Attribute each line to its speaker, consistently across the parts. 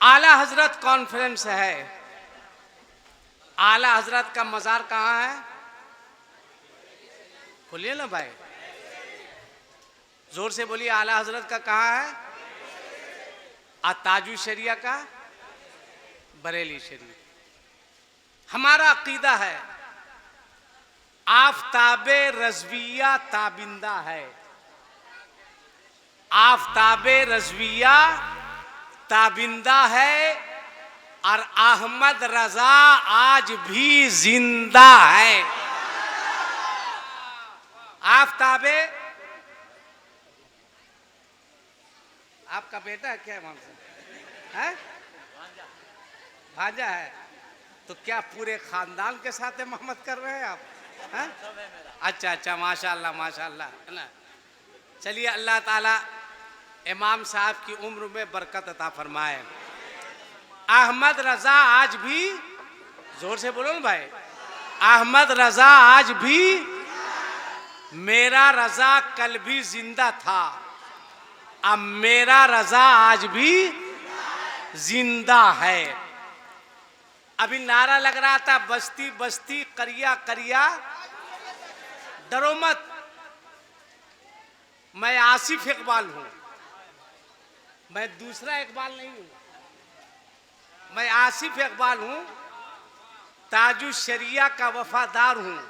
Speaker 1: आला हजरत कॉन्फ्रेंस है। आला हजरत का मजार कहाँ है? बोलिए ना भाई, जोर से बोलिए। आला हजरत का कहाँ है? ताजु शरिया का बरेली शरीफ। हमारा अकीदा है आफताबे रज़विया ताबिंदा है। आफताबे रज़विया ताबिंदा है और अहमद रजा आज भी जिंदा है। आफताबे, आपका बेटा है क्या? वहां से है? भांजा है। तो क्या पूरे खानदान के साथ मोहम्मद कर रहे हैं आप? है? अच्छा अच्छा, माशाल्लाह माशाल्लाह, है ना। चलिए, अल्लाह ताला इमाम साहब की उम्र में बरकत अता फरमाए। अहमद रजा आज भी, जोर से बोलो ना भाई, अहमद रजा आज भी, मेरा रजा कल भी जिंदा था, अब मेरा रजा आज भी जिंदा है। अभी नारा लग रहा था बस्ती बस्ती करिया करिया, डरो मत। मैं आसिफ इकबाल हूं, मैं दूसरा इकबाल नहीं हूं। मैं आसिफ इकबाल हूं, ताजु शरिया का वफादार हूं।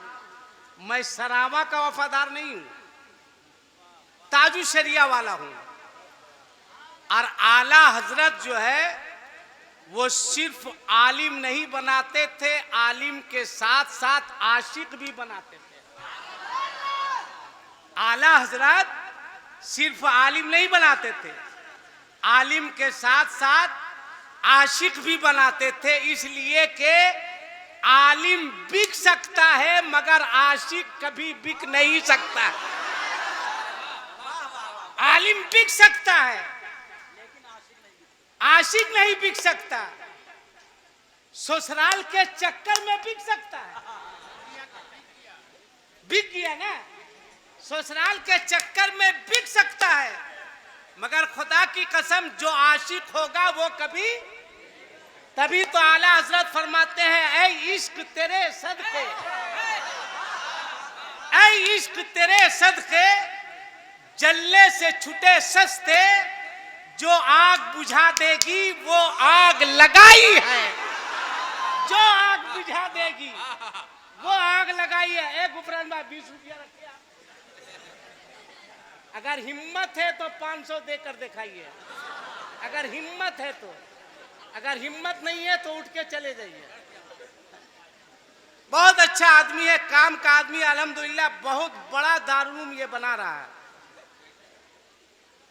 Speaker 1: मैं सरावा का वफादार नहीं हूं, ताजु शरिया वाला हूं। और आला हजरत जो है वो सिर्फ आलिम नहीं बनाते थे, आलिम के साथ साथ आशिक भी बनाते थे। आला हजरत सिर्फ आलिम नहीं बनाते थे, आलिम के साथ साथ आशिक भी बनाते थे। इसलिए कि आलिम बिक सकता है मगर आशिक कभी बिक नहीं सकता। आलिम बिक सकता है, आशिक नहीं बिक सकता। ससुराल के चक्कर में बिक सकता है, बिक गया ना, ससुराल के चक्कर में बिक सकता है। मगर खुदा की कसम जो आशिक होगा वो कभी, तभी तो आला हजरत फरमाते हैं, ऐ इश्क तेरे सदके, ऐ इश्क तेरे सदके, जलने से छुटे सस्ते, जो आग बुझा देगी वो आग लगाई है। जो आग बुझा देगी वो आग लगाई है। एक उपरान में 20 रुपया रखिए आप। अगर हिम्मत है तो 500 देकर दिखाइए, अगर हिम्मत है तो। अगर हिम्मत नहीं है तो उठ के चले जाइए। बहुत अच्छा आदमी है, काम का आदमी, अल्हम्दुलिल्लाह बहुत बड़ा दारूम ये बना रहा है।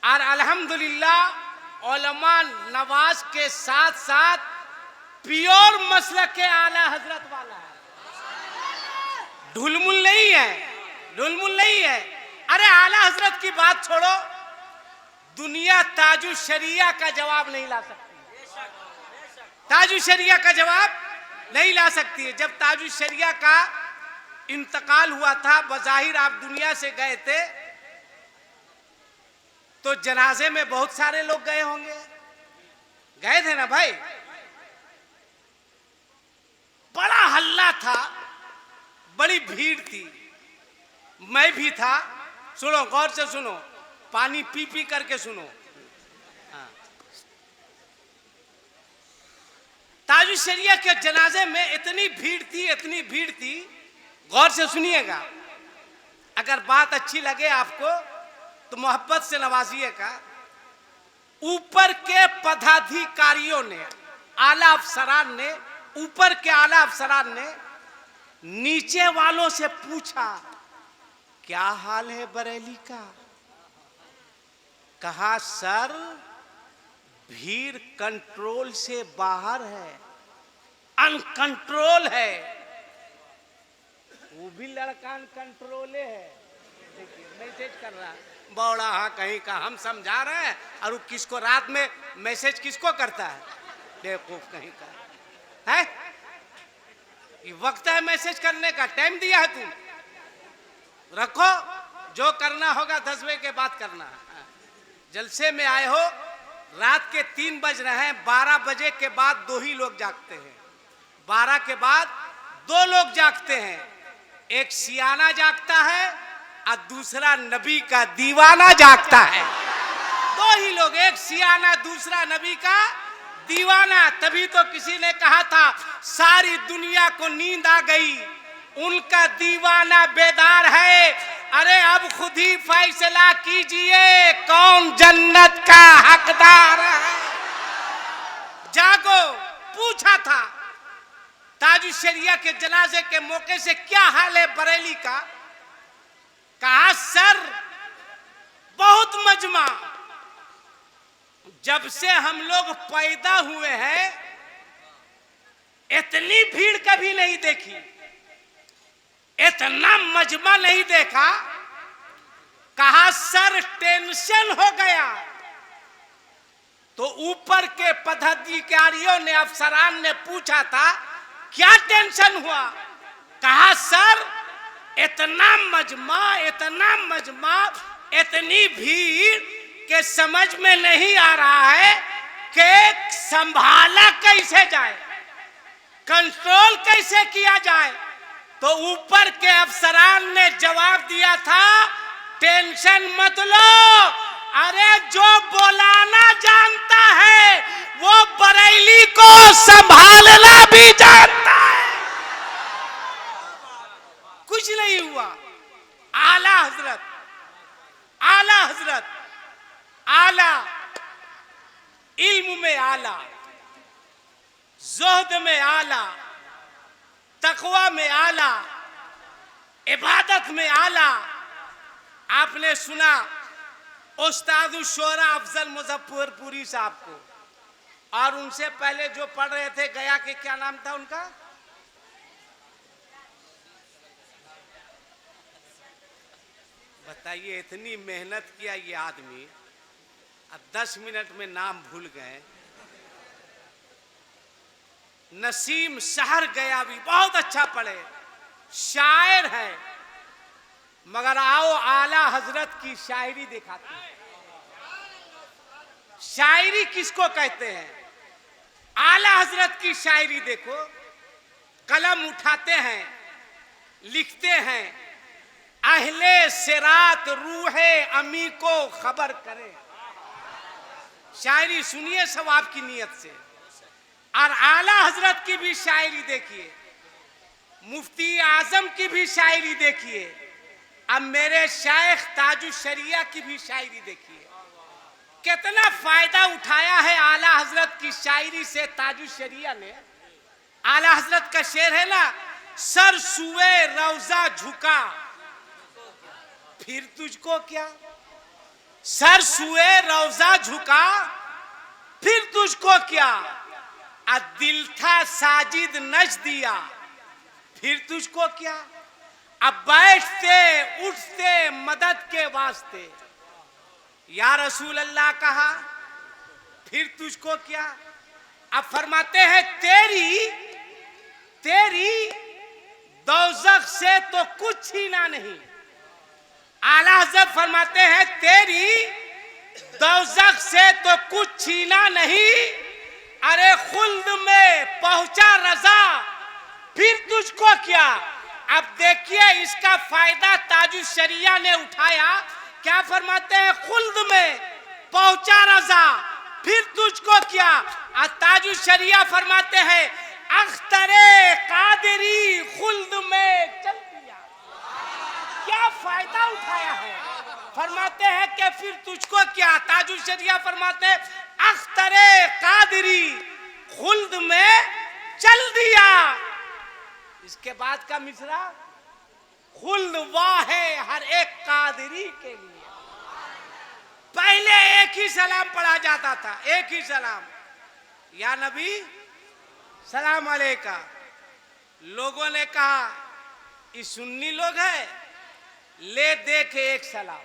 Speaker 1: और अल्हम्दुलिल्लाह उलमा नवाज के साथ साथ प्योर मसलक के आला हजरत वाला है, ढुलमुल नहीं है, ढुलमुल नहीं है। अरे आला हजरत की बात छोड़ो, दुनिया ताजु शरिया का जवाब नहीं ला सकती, ताजु शरिया का जवाब नहीं ला सकती है। जब ताजु शरिया का इंतकाल हुआ था, बज़ाहिर आप दुनिया से गए थे, तो जनाजे में बहुत सारे लोग गए होंगे, गए थे ना भाई। बड़ा हल्ला था, बड़ी भीड़ थी, मैं भी था। सुनो, गौर से सुनो, पानी पी पी करके सुनो। ताजु शरिया के जनाजे में इतनी भीड़ थी, इतनी भीड़ थी, गौर से सुनिएगा। अगर बात अच्छी लगे आपको तो मोहब्बत से नवाजिएगा। ऊपर के पदाधिकारियों ने, आला अफसरान ने, ऊपर के आला अफसरान ने नीचे वालों से पूछा, क्या हाल है बरेली का? कहा, सर भीड़ कंट्रोल से बाहर है, अनकंट्रोल है। वो भी लड़का अनकंट्रोल है। देखिए मैसेज कर रहा, बौड़ा हाँ कहीं का, हम समझा रहे हैं और वो किसको रात में मैसेज किसको करता है? बेवकूफ कहीं का है। ये वक्त है मैसेज करने का, टाइम दिया है तुम, रखो। जो करना होगा 10 बजे के बाद करना। जलसे में आए हो रात के 3 बज रहे हैं, 12 बजे के बाद 2 ही लोग जागते हैं। 12 के बाद 2 लोग जागते हैं, एक सियाना जागता है और दूसरा नबी का दीवाना जागता है। 2 ही लोग, एक सियाना दूसरा नबी का दीवाना। तभी तो किसी ने कहा था सारी दुनिया को नींद आ गई, उनका दीवाना बेदार है। अरे अब खुद ही फैसला कीजिए कौन जन्नत का हकदार है। जागो। पूछा था ताजुश शरिया के जनाजे के मौके से क्या हाल है बरेली का। कहा सर बहुत मजमा, जब से हम लोग पैदा हुए हैं इतनी भीड़ कभी नहीं देखी, इतना मजमा नहीं देखा। कहा सर टेंशन हो गया। तो ऊपर के पदाधिकारियों ने, अफसरान ने पूछा था क्या टेंशन हुआ। कहा सर इतना मजमा, इतना मजमा, इतनी भीड़ के समझ में नहीं आ रहा है कि संभाला कैसे जाए, कंट्रोल कैसे किया जाए। तो ऊपर के अफसरान ने जवाब दिया था टेंशन मत लो, अरे जो बुलाना जानता है वो बरेली को संभालना भी जानता है। कुछ नहीं हुआ। आला हजरत, आला हजरत, आला इल्म में आला, ज़ुहद में आला, तकवा में आला, इबादत में आला। आपने सुना उस्ताद शोरा अफजल मुजफ्फरपुरी साहब को, और उनसे पहले जो पढ़ रहे थे गया के, क्या नाम था उनका, बताइए। इतनी मेहनत किया ये आदमी, अब 10 मिनट में नाम भूल गए। नसीम शहर गया भी बहुत अच्छा पढ़े, शायर है, मगर आओ आला हजरत की शायरी दिखाते हैं। शायरी किसको कहते हैं? आला हजरत की शायरी देखो। कलम उठाते हैं, लिखते हैं, अहले सिरात रूहे अमी को खबर करे। शायरी सुनिए सवाब की नियत से। और आला हजरत की भी शायरी देखिए, मुफ्ती आजम की भी शायरी देखिए, अब मेरे शायख ताजुश शरिया की भी शायरी देखिए। कितना फायदा उठाया है आला हजरत की शायरी से ताजुश शरिया ने। आला हजरत का शेर है ना, सर सुए रौजा झुका फिर तुझको क्या, सर सुए रौजा झुका फिर तुझको क्या, दिल था साजिद नच दिया फिर तुझको क्या। अब बैठते उठते मदद के वास्ते या रसूल अल्लाह कहा फिर तुझको क्या। अब फरमाते हैं तेरी दोज़ख से तो कुछ छीना नहीं। आला हज़रत फरमाते हैं तेरी दोज़ख से तो कुछ छीना नहीं, अरे खुल्द में पहुंचा रजा फिर तुझको क्या। अब देखिए इसका फायदा ताजुश शरिया ने उठाया। क्या फरमाते हैं? खुल्द में पहुंचा रजा फिर तुझको क्या। और ताजुश शरिया फरमाते हैं अख्तरे कादिरी खुल्द में चल दिया। क्या फायदा उठाया है। फरमाते हैं कि फिर तुझको क्या। ताजुश शरिया फरमाते हैं अख्तरे कादिरी खुल्द में चल दिया। इसके बाद का मिसरा खुल्द वाह है हर एक कादिरी के लिए। पहले एक ही सलाम पढ़ा जाता था, एक ही सलाम, या नबी सलाम अलैका। लोगों ने कहा ये सुन्नी लोग है, ले दे के एक सलाम,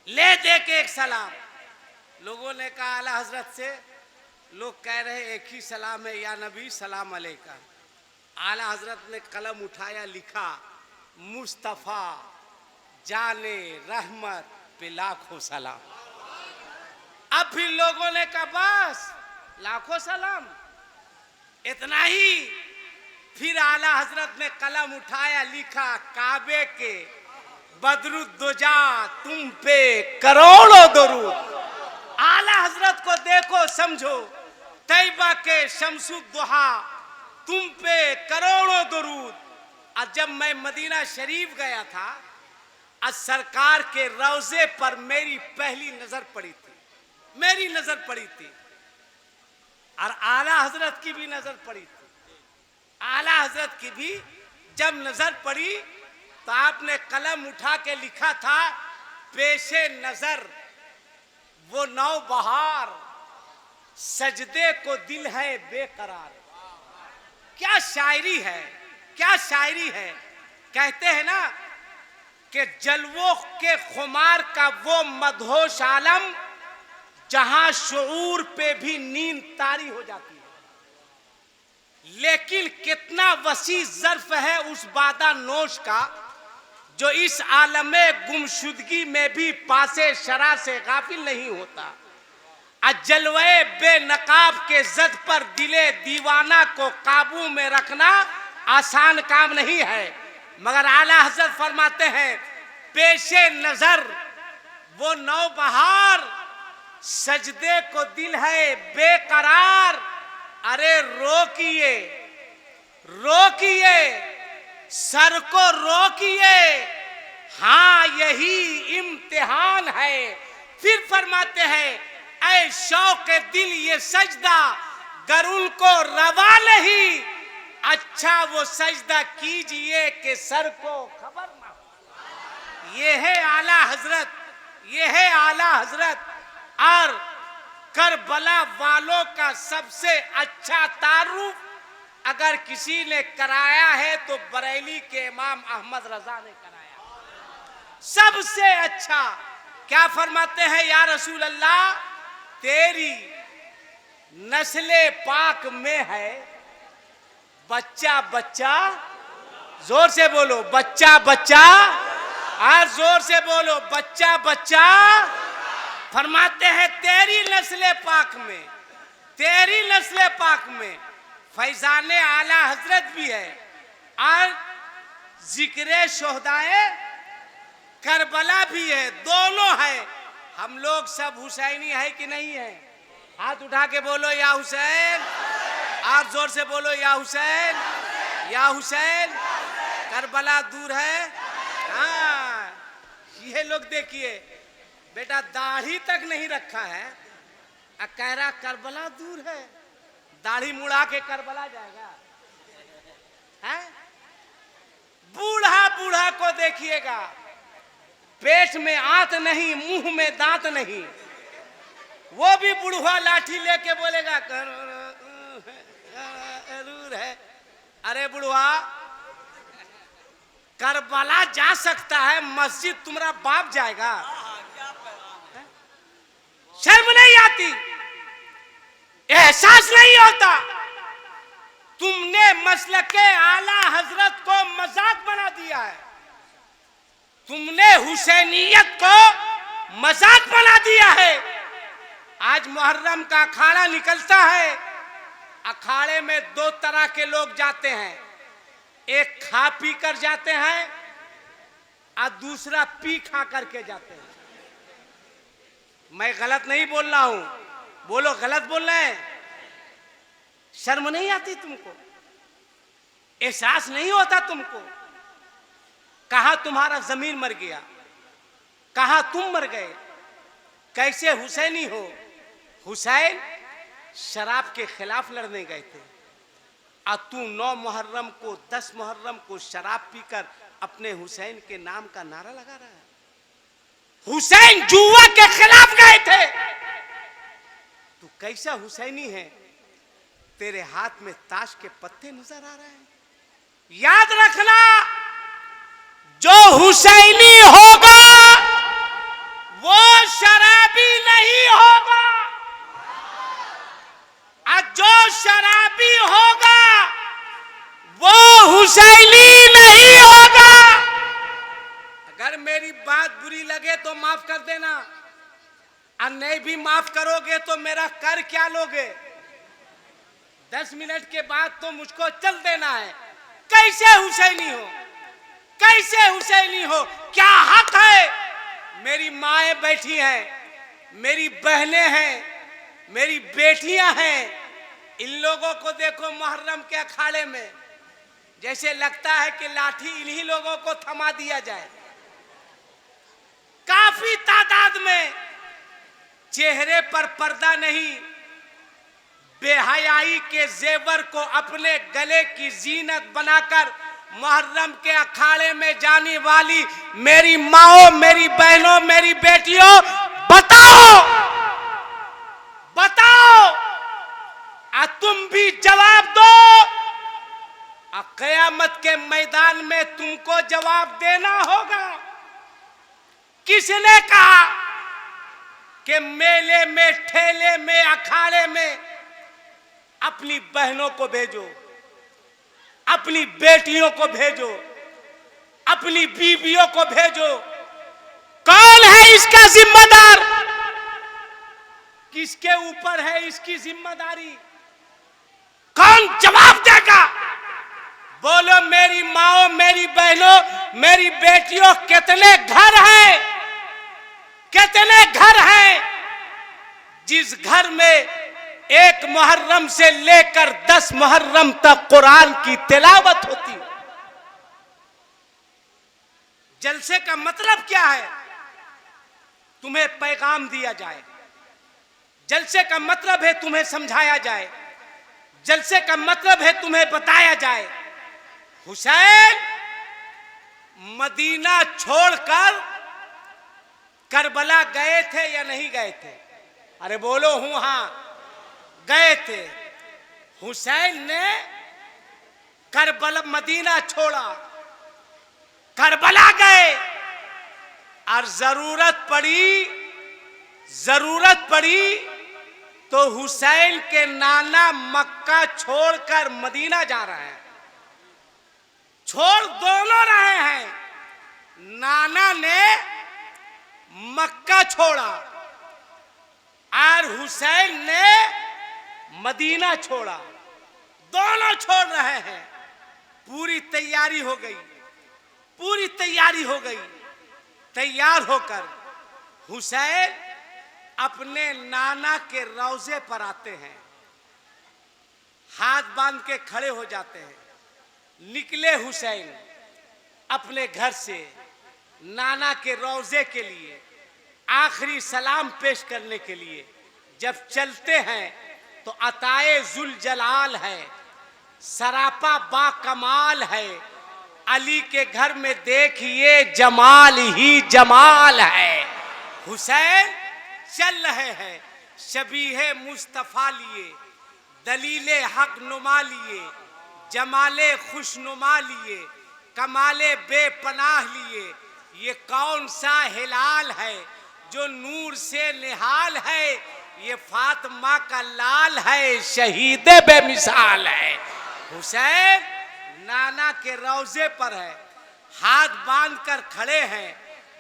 Speaker 1: ले दे के एक सलाम। लोगों ने कहा आला हजरत से, लोग कह रहे एक ही सलाम है या नबी सलाम अलैका। आला हजरत ने कलम उठाया, लिखा मुस्तफ़ा जाने रहमत पे लाखों सलाम। अब फिर लोगों ने कहा बस लाखों सलाम, इतना ही। फिर आला हजरत ने कलम उठाया, लिखा काबे के बदरुद्दोजा तुम पे करोड़ों दरूद। आला हजरत को देखो समझो, तैयबा के शम्सुद्दुहा तुम पे करोड़ों दरूद। और जब मैं मदीना शरीफ गया था, आज सरकार के रोजे पर मेरी पहली नजर पड़ी थी, मेरी नजर पड़ी थी, और आला हजरत की भी नजर पड़ी थी। आला हजरत की भी जब नजर पड़ी तो आपने कलम उठा के लिखा था, पेशे नजर वो नौ बहार, सजदे को दिल है बेकरार। क्या शायरी है, क्या शायरी है। कहते हैं ना कि जलवों के खुमार का वो मदहोश आलम, जहां शऊर पे भी नींद तारी हो जाती है। लेकिन कितना वसी ज़र्फ है उस बादा नोश का, जो इस आलमे गुमशुदगी में भी पासे शरा से गाफिल नहीं होता। जलवे बेनकाब के जद पर दिले दीवाना को काबू में रखना आसान काम नहीं है। मगर आला हजरत फरमाते हैं, पेशे नजर वो नौ बहार, सजदे को दिल है बेकरार। अरे रोकिए रोकिए सर को रोकिए, हाँ यही इम्तिहान है। फिर फरमाते हैं, ऐ शौक दिल ये सजदा गर उनको रवा नहीं, अच्छा वो सजदा कीजिए कि सर को खबर ना हो। ये है आला हजरत, ये है आला हजरत। और करबला वालों का सबसे अच्छा तारुफ अगर किसी ने कराया है तो बरेली के इमाम अहमद रजा ने कराया, सबसे अच्छा। क्या फरमाते हैं, या रसूल अल्लाह तेरी नस्ले पाक में है बच्चा बच्चा, जोर से बोलो बच्चा बच्चा, और जोर से बोलो बच्चा बच्चा। फरमाते हैं तेरी नस्ले पाक में, तेरी नस्ले पाक में फैजाने आला हजरत भी है, और जिक्रे शोहदाए करबला भी है, दोनों है। हम लोग सब हुसैनी है कि नहीं है? हाथ उठा के बोलो या हुसैन, और जोर से बोलो या हुसैन, या हुसैन। करबला दूर है। हाँ, ये लोग देखिए बेटा दाढ़ी तक नहीं रखा है, कह रहा करबला दूर है। दाढ़ी मुड़ा के करबला जाएगा है? बूढ़ा बूढ़ा को देखिएगा, पेट में आंत नहीं, मुंह में दांत नहीं, वो भी बुढ़वा लाठी लेके बोलेगा जरूर है। अरे बुढ़वा, करबला जा सकता है, मस्जिद तुम्हारा बाप जाएगा? शर्म नहीं आती? एहसास नहीं होता? तुमने मसलके आला हजरत को मजाक बना दिया है, तुमने हुसैनियत को मजाक बना दिया है। आज मुहर्रम का अखाड़ा निकलता है, अखाड़े में दो तरह के लोग जाते हैं, एक खा पी कर जाते हैं और दूसरा पी खा करके जाते हैं। मैं गलत नहीं बोल रहा हूं, बोलो गलत बोल रहे हैं? शर्म नहीं आती तुमको? एहसास नहीं होता तुमको? कहां तुम्हारा जमीर मर गया, कहां तुम मर गए? कैसे हुसैनी हो? हुसैन शराब के खिलाफ लड़ने गए थे, और तू 9 मुहर्रम को 10 मुहर्रम को शराब पीकर अपने हुसैन के नाम का नारा लगा रहा है। हुसैन जुआ के खिलाफ गए थे, तू कैसा हुसैनी है? तेरे हाथ में ताश के पत्ते नजर आ रहे हैं। याद रखना, जो हुसैनी होगा वो शराबी नहीं होगा, और जो शराबी होगा वो हुसैनी नहीं होगा। अगर मेरी बात बुरी लगे तो माफ कर देना, और नहीं भी माफ करोगे तो मेरा कर क्या लोगे? 10 मिनट के बाद तो मुझको चल देना है। कैसे हुसैनी हो, कैसे हुसैनी हो? क्या हक है? मेरी माएं बैठी हैं, मेरी बहनें हैं, मेरी बेटियां हैं। इन लोगों को देखो मुहर्रम के अखाड़े में, जैसे लगता है कि लाठी इन्हीं लोगों को थमा दिया जाए। काफी तादाद में, चेहरे पर पर्दा नहीं, बेहयाई के जेवर को अपने गले की जीनत बनाकर मुहर्रम के अखाड़े में जाने वाली मेरी माओ, मेरी बहनों, मेरी बेटियों, बताओ बताओ, तुम भी जवाब दो। क़यामत के मैदान में तुमको जवाब देना होगा। किसने कहा कि मेले में, ठेले में, अखाड़े में अपनी बहनों को भेजो, अपनी बेटियों को भेजो, अपनी बीवियों को भेजो? कौन है इसका जिम्मेदार? किसके ऊपर है इसकी जिम्मेदारी? कौन जवाब देगा? बोलो मेरी माओ, मेरी बहनों, मेरी बेटियों, कितने घर हैं, कितने घर हैं जिस घर में 1 मुहर्रम से लेकर 10 मुहर्रम तक कुरान की तिलावत होती है? जलसे का मतलब क्या है? तुम्हें पैगाम दिया जाए। जलसे का मतलब है तुम्हें समझाया जाए। जलसे का मतलब है तुम्हें बताया जाए। हुसैन मदीना छोड़कर करबला गए थे या नहीं गए थे? अरे बोलो हूं हां, गए थे। हुसैन ने करबला, मदीना छोड़ा, करबला गए, और जरूरत पड़ी तो हुसैन के नाना मक्का छोड़कर मदीना जा रहे हैं। छोड़ दोनों रहे हैं। नाना ने मक्का छोड़ा और हुसैन ने मदीना छोड़ा, दोनों छोड़ रहे हैं। पूरी तैयारी हो गई, पूरी तैयारी हो गई। तैयार होकर हुसैन अपने नाना के रौजे पर आते हैं, हाथ बांध के खड़े हो जाते हैं। निकले हुसैन अपने घर से नाना के रौजे के लिए, आखिरी सलाम पेश करने के लिए। जब चलते हैं तो अताए जुल जलाल है, सरापा बा कमाल है। अली के घर में देखिए जमाल ही जमाल है। हुसैन चल रहे हैं शबीहे मुस्तफा लिए, दलीले हक नुमा लिए, जमाले खुशनुमा लिए, कमाले बेपनाह लिए। ये कौन सा हिलाल है जो नूर से निहाल है? ये फातिमा का लाल है, शहीद बेमिसाल है। हुसैन नाना के रौजे पर है, हाथ बांधकर खड़े हैं।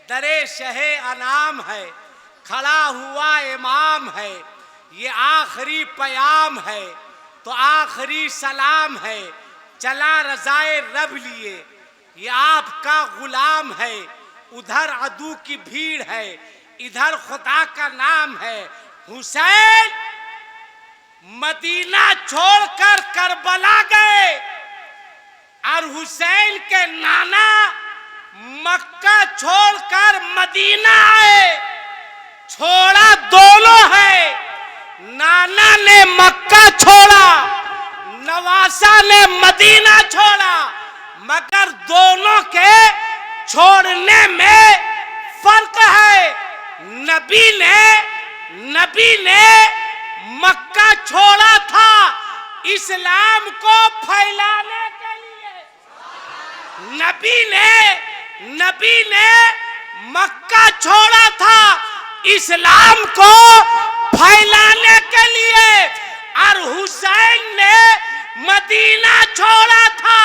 Speaker 1: दरे शहे अनाम है, खड़ा हुआ इमाम है। ये आखिरी पयाम है तो आखिरी सलाम है। चला रजाए रब लिए, ये आपका गुलाम है। उधर अदू की भीड़ है, इधर खुदा का नाम है। हुसैन मदीना छोड़कर करबला गए और हुसैन के नाना मक्का छोड़कर मदीना आए। छोड़ा दोनों है, नाना ने मक्का छोड़ा, नवासा ने मदीना छोड़ा, मगर दोनों के छोड़ने में फर्क है। नबी ने मक्का छोड़ा था इस्लाम को फैलाने के लिए। नबी ने मक्का छोड़ा था इस्लाम को फैलाने के लिए, और हुसैन ने मदीना छोड़ा था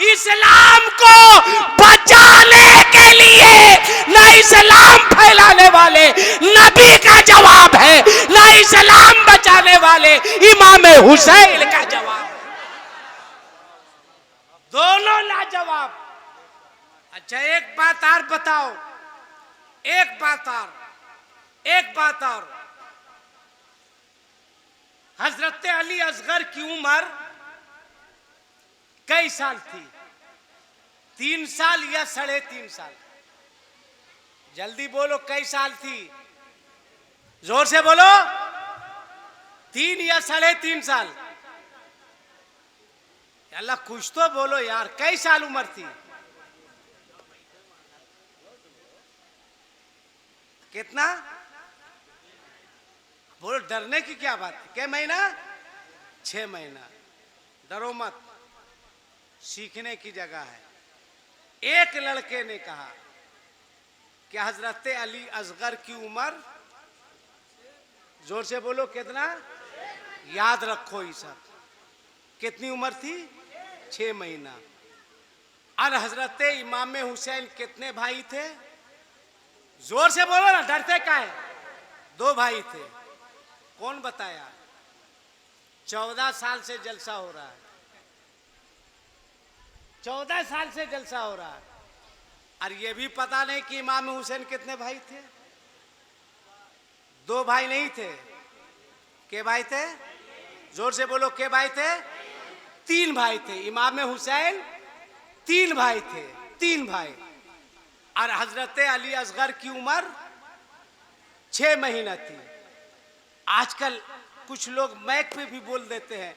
Speaker 1: इस्लाम को बचाने के लिए। ना इस्लाम फैलाने वाले नबी का जवाब है, ना इस्लाम बचाने वाले इमाम हुसैन का जवाब है। दोनों लाजवाब। अच्छा एक बात और बताओ, एक बात और हजरत अली असगर की उम्र कई साल थी? 3 साल या 3.5 साल? जल्दी बोलो, कई साल थी? जोर से बोलो। 3 या 3.5 साल? अल्लाह कुछ तो बोलो यार, कई साल उम्र थी? कितना? बोलो, डरने की क्या बात है? क्या महीना? 6 महीना। डरो मत, सीखने की जगह है। एक लड़के ने कहा कि हजरत अली असगर की उम्र, जोर से बोलो, कितना? याद रखो ये सब। कितनी उम्र थी? 6 महीना। और हजरत इमाम हुसैन कितने भाई थे? जोर से बोलो ना, डरते क्या है? 2 भाई थे। कौन बताया? 14 साल से जलसा हो रहा है। 14 साल से जलसा हो रहा है। और ये भी पता नहीं कि इमाम हुसैन कितने भाई थे? 2 भाई नहीं थे। के भाई थे? जोर से बोलो, के भाई थे? 3 भाई थे। इमाम हुसैन 3 भाई थे, 3 भाई। और हजरत अली असगर की उम्र 6 महीना थी। आजकल कुछ लोग मैक पे भी बोल देते हैं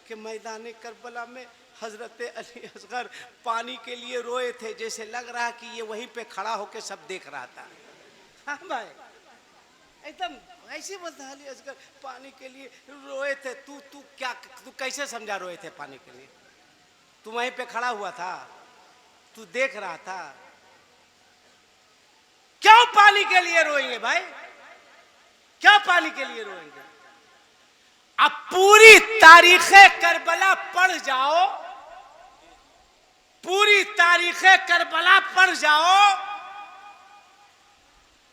Speaker 1: कि मैदान करबला में हजरत अली असगर पानी के लिए रोए थे, जैसे लग रहा कि ये वहीं पे खड़ा होके सब देख रहा था। हाँ भाई, एकदम ऐसे बोलता है, अली असगर पानी के लिए रोए थे। तू कैसे समझा रोए थे पानी के लिए? तू वहीं पे खड़ा हुआ था, तू देख रहा था। क्यों पानी के लिए रोएंगे भाई? क्या पानी के लिए रोएंगे? अब पूरी तारीखे करबला पढ़ जाओ, पूरी तारीखे करबला पढ़ जाओ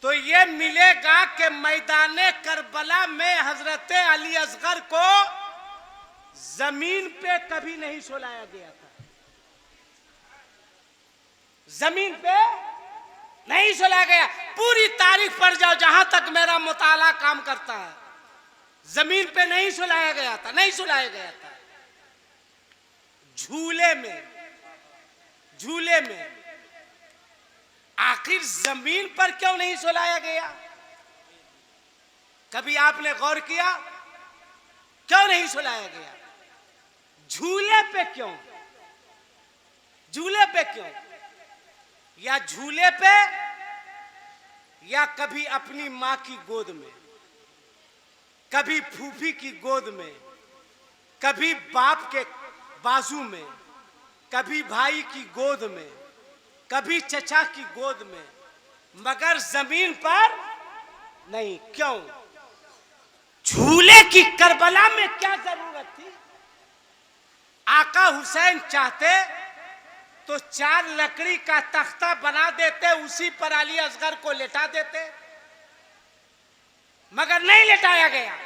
Speaker 1: तो ये मिलेगा कि मैदान करबला में हजरत अली असगर को जमीन पे कभी नहीं सुलाया गया था। जमीन पे नहीं सुलाया गया। पूरी तारीख पढ़ जाओ, जहां तक मेरा मुताला काम करता है, जमीन पे नहीं सुलाया गया था, नहीं सुलाया गया था। झूले में। आखिर जमीन पर क्यों नहीं सुलाया गया? कभी आपने गौर किया? क्यों नहीं सुलाया गया? झूले पे क्यों? झूले पे क्यों? या झूले पे, या कभी अपनी मां की गोद में, कभी फूफी की गोद में, कभी बाप के बाजू में, कभी भाई की गोद में, कभी चचा की गोद में, मगर जमीन पर नहीं। क्यों? झूले की करबला में क्या जरूरत थी? आका हुसैन चाहते तो 4 लकड़ी का तख्ता बना देते, उसी पर अली असगर को लेटा देते, मगर नहीं लेटाया गया।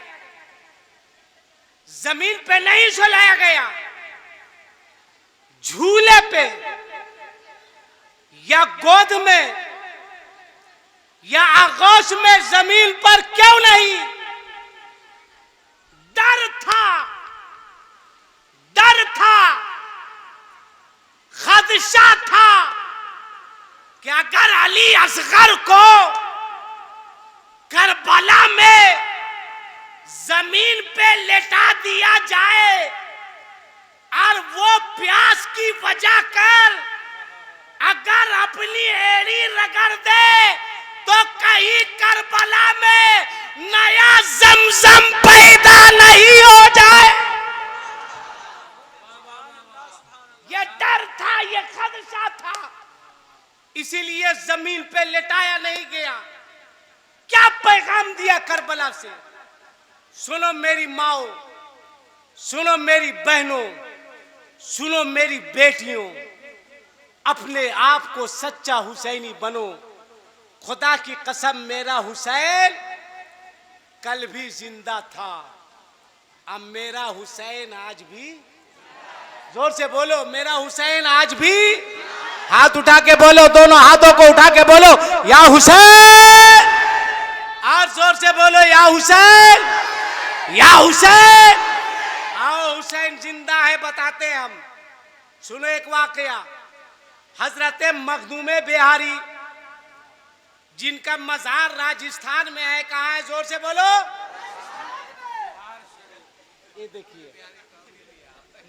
Speaker 1: जमीन पे नहीं सुलाया गया। झूले पे या गोद में या आगोश में, जमीन पर क्यों नहीं? डर था, खदशा था कि अगर अली असगर को करबला में जमीन पे लेटा दिया जाए और वो प्यास की वजह कर अगर अपनी एड़ी रगड़ दे तो कहीं करबला में नया जमजम पैदा नहीं हो जाए। ये डर था, ये खदशा था, इसीलिए जमीन पे लेटाया नहीं गया। क्या पैगाम दिया करबला से? सुनो मेरी माओ, सुनो मेरी बहनों, सुनो मेरी बेटियों, अपने आप को सच्चा हुसैनी बनो। खुदा की कसम मेरा हुसैन कल भी जिंदा था, अब मेरा हुसैन आज भी। जोर से बोलो, मेरा हुसैन आज भी। हाथ उठा के बोलो, दोनों हाथों को उठा के बोलो, या हुसैन। और जोर से बोलो, या हुसैन, या हुसैन। आओ, हुसैन जिंदा है, बताते हैं हम। सुनो एक वाकया। हजरत मखदूमे बिहारी, जिनका मजार राजस्थान में है, कहाँ है? जोर से बोलो। ये देखिए,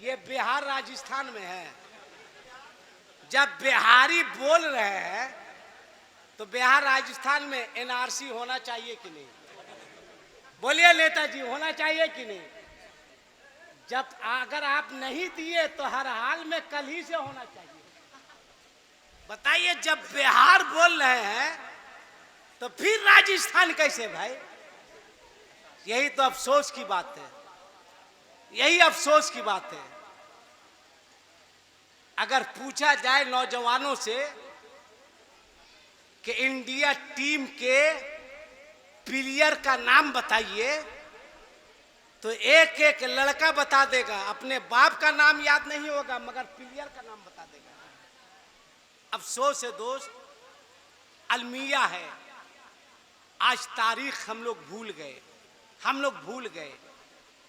Speaker 1: ये बिहार राजस्थान में है। जब बिहारी बोल रहे हैं तो बिहार राजस्थान में एनआरसी होना चाहिए कि नहीं? बोलिए नेताजी, होना चाहिए कि नहीं? जब अगर आप नहीं दिए तो हर हाल में कल ही से होना चाहिए। बताइए, जब बिहार बोल रहे हैं तो फिर राजस्थान कैसे भाई? यही तो अफसोस की बात है, यही अफसोस की बात है। अगर पूछा जाए नौजवानों से कि इंडिया टीम के प्लेयर का नाम बताइए, तो एक एक लड़का बता देगा। अपने बाप का नाम याद नहीं होगा, मगर प्लेयर का नाम बता देगा। अफसोस है दोस्त, अलमिया है। आज तारीख हम लोग भूल गए, हम लोग भूल गए,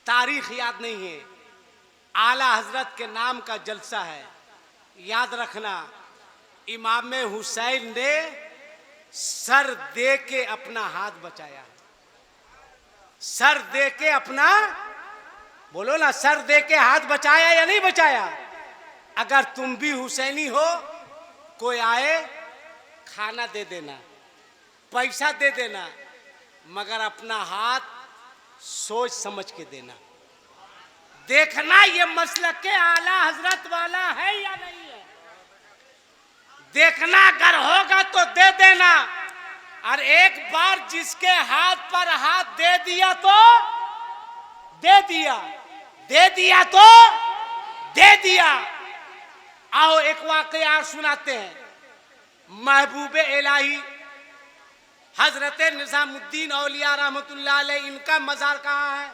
Speaker 1: तारीख याद नहीं है। आला हजरत के नाम का जलसा है, याद रखना। इमाम हुसैन ने सर दे के अपना हाथ बचाया, सर दे के अपना, बोलो ना, सर दे के हाथ बचाया या नहीं बचाया? अगर तुम भी हुसैनी हो, कोई आए खाना दे देना, पैसा दे देना, मगर अपना हाथ सोच समझ के देना। देखना ये मसलक के आला हजरत वाला है या नहीं है। देखना, अगर होगा तो दे देना। और एक बार जिसके हाथ पर हाथ दे दिया तो दे दिया, दे दिया तो दे दिया। आओ एक वाकया सुनाते हैं। महबूबे इलाही हजरत निजामुद्दीन औलिया रहमतुल्लाह अलैह, इनका मजार कहाँ है?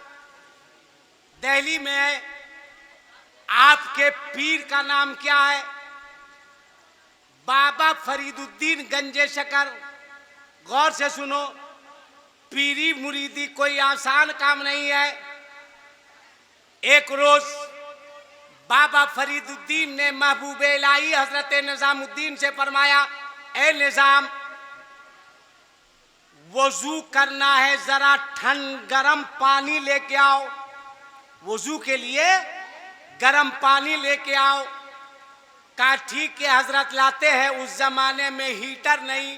Speaker 1: दिल्ली में है। आपके पीर का नाम क्या है? बाबा फरीदुद्दीन गंजे शकर। गौर से सुनो, पीरी मुरीदी कोई आसान काम नहीं है। एक रोज बाबा फरीदुद्दीन ने महबूब इलाही हजरत निजामुद्दीन से फरमाया, ए निजाम, वजू करना है, जरा ठंड गरम पानी लेके आओ। वजू के लिए गरम पानी लेके आओ। कहा ठीक है हजरत, लाते हैं। उस जमाने में हीटर नहीं,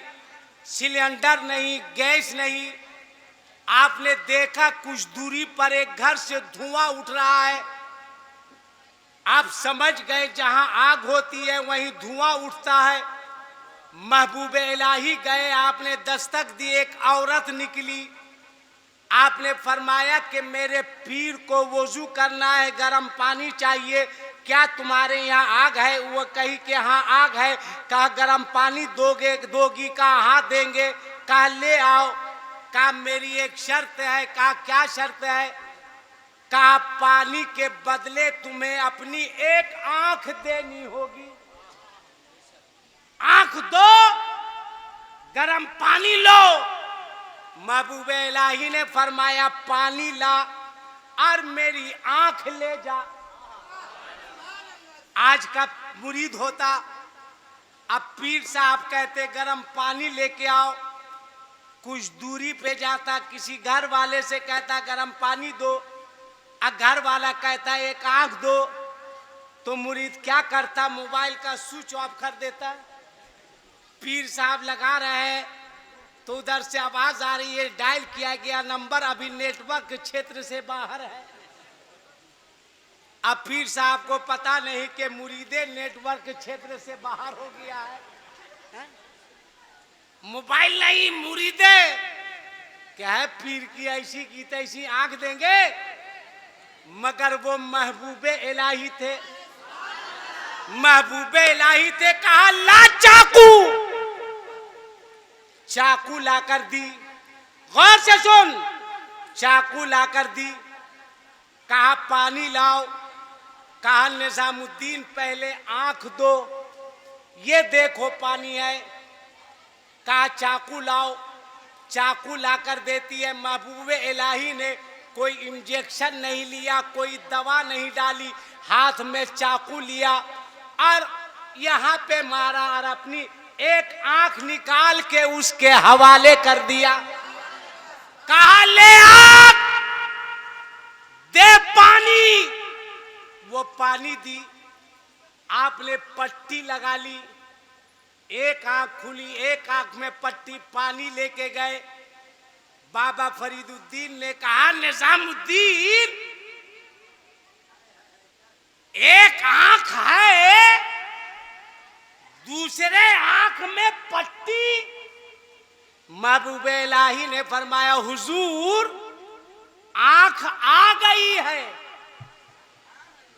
Speaker 1: सिलेंडर नहीं, गैस नहीं। आपने देखा कुछ दूरी पर एक घर से धुआं उठ रहा है। आप समझ गए जहां आग होती है वहीं धुआं उठता है। महबूब इलाही गए, आपने दस्तक दी, एक औरत निकली। आपने फरमाया कि मेरे पीर को वजू करना है, गरम पानी चाहिए, क्या तुम्हारे यहाँ आग है? वो कही कि हाँ आग है। कहा गरम पानी दोगे? दोगी? कहा हाँ देंगे। कहा ले आओ। कहा मेरी एक शर्त है। कहा क्या शर्त है? कहा पानी के बदले तुम्हें अपनी एक आंख देनी होगी। आंख दो, गरम पानी लो। महबूब इलाही ने फरमाया पानी ला और मेरी आंख ले जा। आज का मुरीद होता, अब पीर साहब कहते गरम पानी लेके आओ। कुछ दूरी पे जाता, किसी घर वाले से कहता गरम पानी दो, अब घर वाला कहता एक आंख दो, तो मुरीद क्या करता? मोबाइल का स्विच ऑफ कर देता। पीर साहब लगा रहे हैं तो उधर से आवाज आ रही है, डायल किया गया नंबर अभी नेटवर्क क्षेत्र से बाहर है। अब पीर साहब को पता नहीं कि मुरीदे नेटवर्क क्षेत्र से बाहर हो गया है? मोबाइल नहीं, मुरीदे। क्या है पीर की ऐसी की तैसी आंख देंगे? मगर वो महबूबे इलाही थे। महबूबे इलाही थे, कहा ला चाकू, चाकू लाकर दी। गौर से सुन, चाकू लाकर दी। कहा पानी लाओ, कहा निजामुद्दीन पहले आंख दो, ये देखो पानी है। कहा चाकू लाओ, चाकू लाकर देती है। महबूबे इलाही ने कोई इंजेक्शन नहीं लिया, कोई दवा नहीं डाली, हाथ में चाकू लिया और यहाँ पे मारा और अपनी एक आंख निकाल के उसके हवाले कर दिया। कहा ले आग, दे पानी। वो पानी दी, आपने पट्टी लगा ली, एक आंख खुली, एक आंख में पट्टी, पानी लेके गए। बाबा फरीदुद्दीन ने कहा निजामुद्दीन एक आंख है, दूसरे आंख में पट्टी। महबूबे इलाही ने फरमाया हुजूर आंख आ गई है,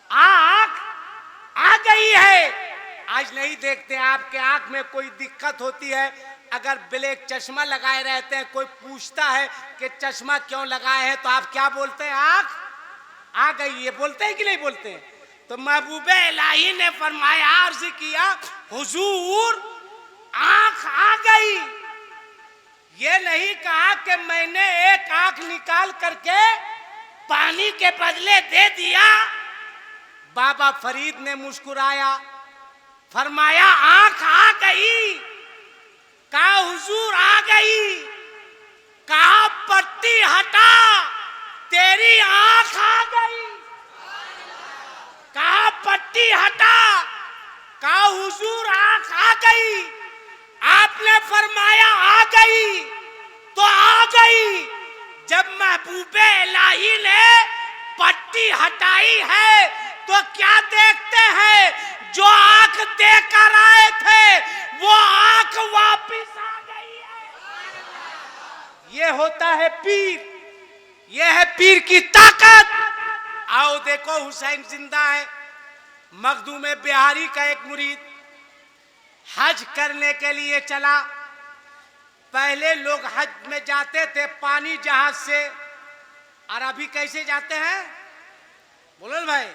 Speaker 1: आंख आ गई है। आज नहीं देखते आपके आंख में कोई दिक्कत होती है, अगर ब्लैक चश्मा लगाए रहते हैं, कोई पूछता है कि चश्मा क्यों लगाए हैं, तो आप क्या बोलते हैं? आंख आ गई है, बोलते हैं कि नहीं बोलते हैं? तो महबूबे इलाही ने फरमाया, अर्ज किया हुजूर आंख आ गई। ये नहीं कहा कि मैंने एक आंख निकाल करके पानी के बदले दे दिया। बाबा फरीद ने मुस्कुराया, फरमाया आंख आ गई। कहा हुजूर आ गई। कहा पट्टी हटा, तेरी आंख आ गई। कहा पट्टी हटा, कहा हुजूर आंख आ गई। आपने फरमाया आ गई तो आ गई। जब महबूबे इलाही ने पट्टी हटाई है तो क्या देखते हैं, जो आंख देकर आए थे वो आंख वापिस आ गई है। ये होता है पीर, ये है पीर की ताकत। आओ देखो हुसैन जिंदा है। मखदूम बिहारी का एक मुरीद हज करने के लिए चला। पहले लोग हज में जाते थे पानी जहाज से, और अभी कैसे जाते हैं बोलो भाई?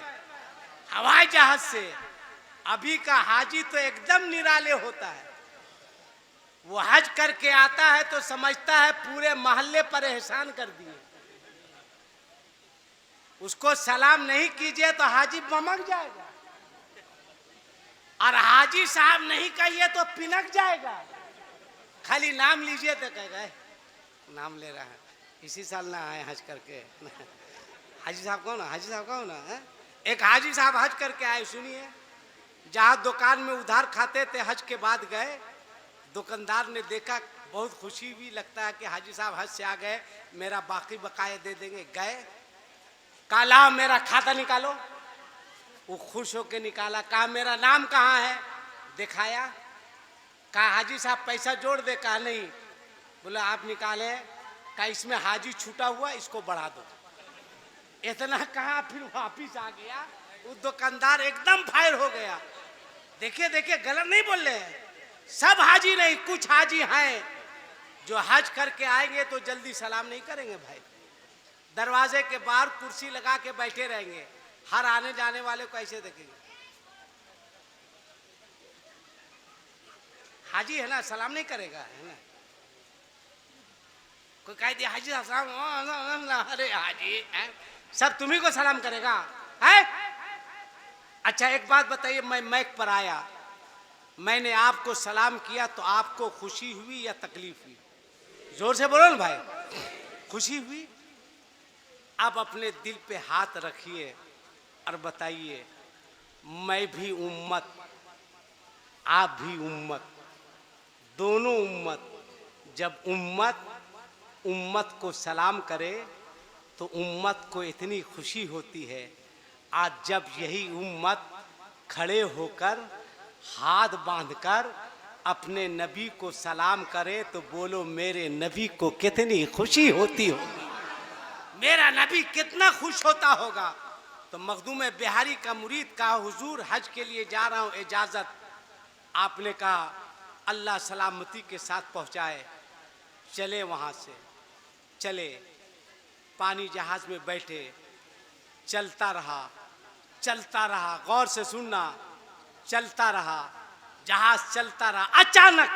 Speaker 1: हवाई जहाज से। अभी का हाजी तो एकदम निराले होता है। वो हज करके आता है तो समझता है पूरे मोहल्ले पर एहसान कर दिए। उसको सलाम नहीं कीजिए तो हाजी बमक जाएगा, और हाजी साहब नहीं कहिए तो पिनक जाएगा। खाली नाम लीजिए तो कहेगा नाम ले रहा है, इसी साल ना आए हज करके। हाजी साहब कौन? हाजी साहब कौन है? एक हाजी साहब हज करके आए, सुनिए। जहाँ दुकान में उधार खाते थे हज के बाद गए, दुकानदार ने देखा, बहुत खुशी भी लगता है कि हाजी साहब हज से आ गए, मेरा बाकी बकाया दे देंगे। गए, काला मेरा खाता निकालो। वो खुश होके निकाला। कहा मेरा नाम कहाँ है? दिखाया। कहा हाजी साहब पैसा जोड़ दे? कहा नहीं। बोला आप निकाले? कहा इसमें हाजी छूटा हुआ, इसको बढ़ा दो। इतना कहा फिर वापिस आ गया। वो दुकानदार एकदम फायर हो गया। देखिए देखिए, गलत नहीं बोल रहे हैं, सब हाजी नहीं, कुछ हाजी हैं जो हज करके आएंगे तो जल्दी सलाम नहीं करेंगे भाई। दरवाजे के बाहर कुर्सी लगा के बैठे रहेंगे, हर आने जाने वाले को ऐसे देखेंगे। हाजी है ना, सलाम नहीं करेगा, है ना? कोई कह दिया हाजी सलाम, अरे हाजी सब तुम्ही को सलाम करेगा है? अच्छा एक बात बताइए, मैं मैक पर आया, मैंने आपको सलाम किया तो आपको खुशी हुई या तकलीफ हुई? जोर से बोलो ना भाई। खुशी हुई। अब अपने दिल पे हाथ रखिए और बताइए, मैं भी उम्मत, आप भी उम्मत, दोनों उम्मत, जब उम्मत को सलाम करे तो उम्मत को इतनी खुशी होती है। आज जब यही उम्मत खड़े होकर हाथ बांधकर अपने नबी को सलाम करे तो बोलो मेरे नबी को कितनी खुशी होती होगी, मेरा नबी कितना खुश होता होगा। तो मखदूम बिहारी का मुरीद कहा, हुजूर हज के लिए जा रहा हूँ, इजाज़त। आपने कहा अल्लाह सलामती के साथ पहुँचाए। चले वहाँ से, चले पानी जहाज में बैठे, चलता रहा, चलता रहा, गौर से सुनना, चलता रहा, जहाज चलता रहा। अचानक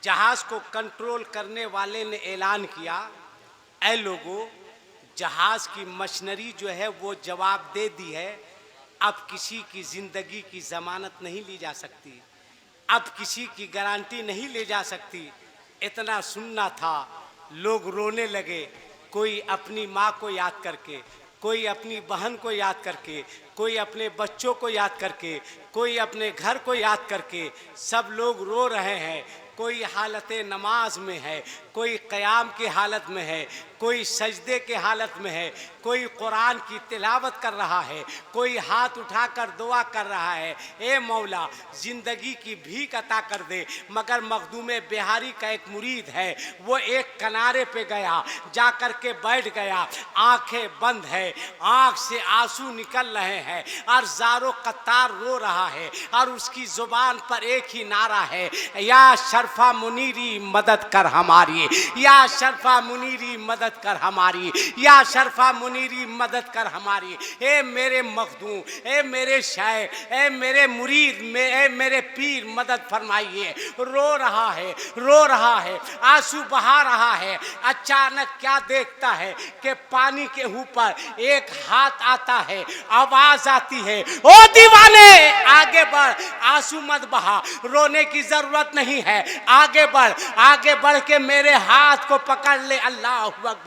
Speaker 1: जहाज को कंट्रोल करने वाले ने ऐलान किया, ऐ लोगों, जहाज की मशीनरी जो है वो जवाब दे दी है, अब किसी की जिंदगी की जमानत नहीं ली जा सकती, अब किसी की गारंटी नहीं ले जा सकती। इतना सुनना था, लोग रोने लगे, कोई अपनी माँ को याद करके, कोई अपनी बहन को याद करके, कोई अपने बच्चों को याद करके, कोई अपने घर को याद करके, सब लोग रो रहे हैं। कोई हालत नमाज में है, कोई क़याम की हालत में है, कोई सजदे के हालत में है, कोई कुरान की तिलावत कर रहा है, कोई हाथ उठाकर दुआ कर रहा है, ए मौला ज़िंदगी की भीख अता कर दे। मगर मखदूम बिहारी का एक मुरीद है, वो एक किनारे पे गया, जा कर के बैठ गया, आंखें बंद है, आंख से आंसू निकल रहे हैं और ज़ारो कतार रो रहा है, और उसकी ज़ुबान पर एक ही नारा है, या शरफा मुनीरी मदद कर हमारी, या शरफा मुनीरी मदद कर हमारी, या शरफा मुनीरी मदद कर हमारी। ए मेरे मखदूम, ए मेरे शायर, ए मेरे मुरीद, ए मेरे पीर, मदद फरमाइए। रो रहा है, रो रहा है, आंसू बहा रहा है। अचानक क्या देखता है कि पानी के ऊपर एक हाथ आता है, आवाज आती है, ओ दीवाने आगे बढ़, आंसू मत बहा, रोने की जरूरत नहीं है, आगे बढ़, आगे बढ़ के मेरे हाथ को पकड़ ले। अल्लाह अकबर।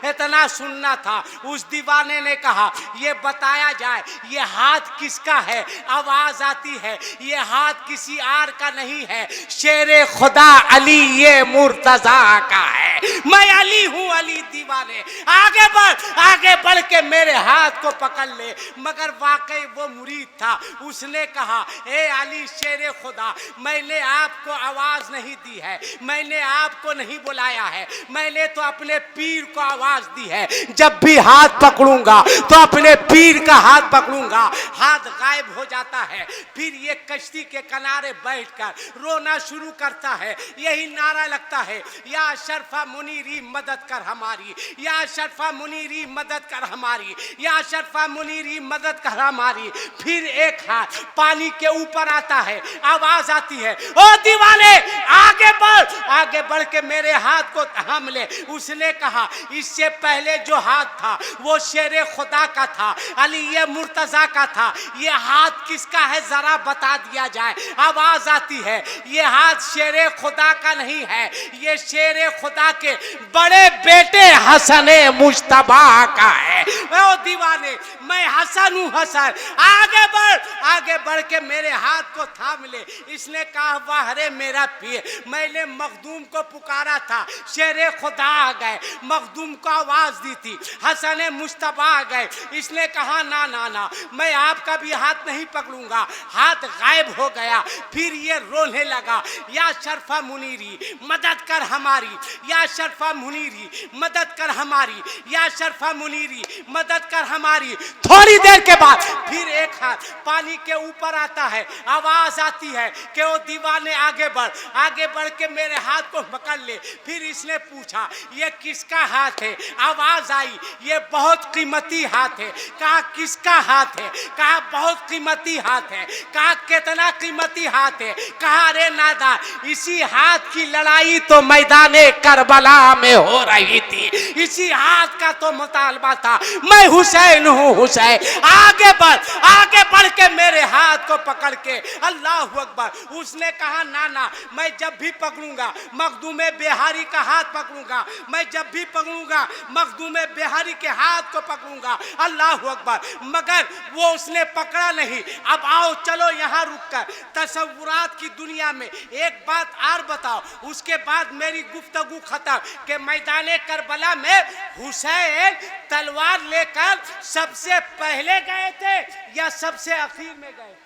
Speaker 1: इतना सुनना था। उस दीवाने ने कहा, ये बताया जाए ये हाथ किसका है? आवाज आती है, ये हाथ किसी और का नहीं है, शेरे खुदा अली ये मुर्तजा का है, मैं अली हूँ, अली दीवाने, आगे बढ़, आगे बढ़ के मेरे हाथ को पकड़ ले। मगर वाकई वो मुरीद था, उसने कहा, ए अली शेरे खुदा, मैंने आपको आवाज नहीं दी है, मैंने आपको नहीं बुलाया है, मैंने तो अपने पीर को आवाज दी है। जब भी हाथ पकड़ूंगा तो अपने पीर का हाथ पकड़ूंगा। हाथ गायब हो जाता है। फिर ये कश्ती के किनारे बैठकर रोना शुरू करता है, यही नारा लगता है, या शरफा मुनीरी मदद कर हमारी, या शरफा मुनीरी मदद कर हमारी, या शरफा मुनीरी मदद कर हमारी। फिर एक हाथ पानी के ऊपर आता है, आवाज आती है, ओ दीवाने आगे बढ़, आगे बढ़ के मेरे हाथ को थाम ले। उसने कहा, इससे पहले जो हाथ था वो शेरे खुदा का था, अली ये मुर्तजा का था, ये हाथ किसका है जरा बता दिया जाए। आवाज आती है, ये हाथ शेरे खुदा का नहीं है, ये शेरे खुदा के बड़े बेटे हसने मुश्तबा का है। ओ दीवाने मैं हसन हूँ, हसन, आगे बढ़, आगे बढ़ के मेरे हाथ को थाम ले। इसने कहा, वाह रे मेरा पीर, मैंने मखदूम को पुकारा था, शेरे खुदा आ गए, मखदूम को आवाज दी थी, हसन मुश्तबा आ गए। इसने कहा, ना ना ना, मैं आपका भी हाथ नहीं पकड़ूंगा। हाथ गायब हो गया। फिर ये रोने लगा, या शरफा मुनीरी मदद कर हमारी, या शरफा मुनीरी मदद कर हमारी, या शरफा मुनीरी मदद कर हमारी। थोड़ी देर के बाद फिर एक हाथ पानी के ऊपर आता है, आवाज आती है कि ओ दीवाने आगे बढ़, आगे बढ़ के मेरे हाथ को पकड़ ले। फिर इसने पूछा, ये किसका हाथ है? आवाज आई, ये बहुत कीमती हाथ है। कहा, किसका हाथ है? कहा, बहुत कीमती हाथ है। कहा, कितना कीमती हाथ है? कहा, रे नादा, इसी हाथ की लड़ाई तो मैदाने करबला में हो रही थी, इसी हाथ का तो मुतालबा था। मैं हुसैन हूँ, हुसैन, आगे बढ़, आगे बढ़ के मेरे हाथ को पकड़ के। अल्लाह अकबर। उसने कहा, ना ना, मैं जब भी पकड़ूंगा मखदूम बिहारी का हाथ पकड़ूंगा, मैं जब भी पकड़ूंगा मखदूम बिहारी के हाथ को पकड़ूंगा। अल्लाह अकबर। मगर वो उसने पकड़ा नहीं। अब आओ चलो यहाँ रुक कर तसव्वुरात की दुनिया में एक बात और बताओ, उसके बाद मेरी गुफ्तगू खत्म, कि मैदाने करबला में हुसैन तलवार लेकर सबसे पहले गए थे या सबसे आखिर में गए थे?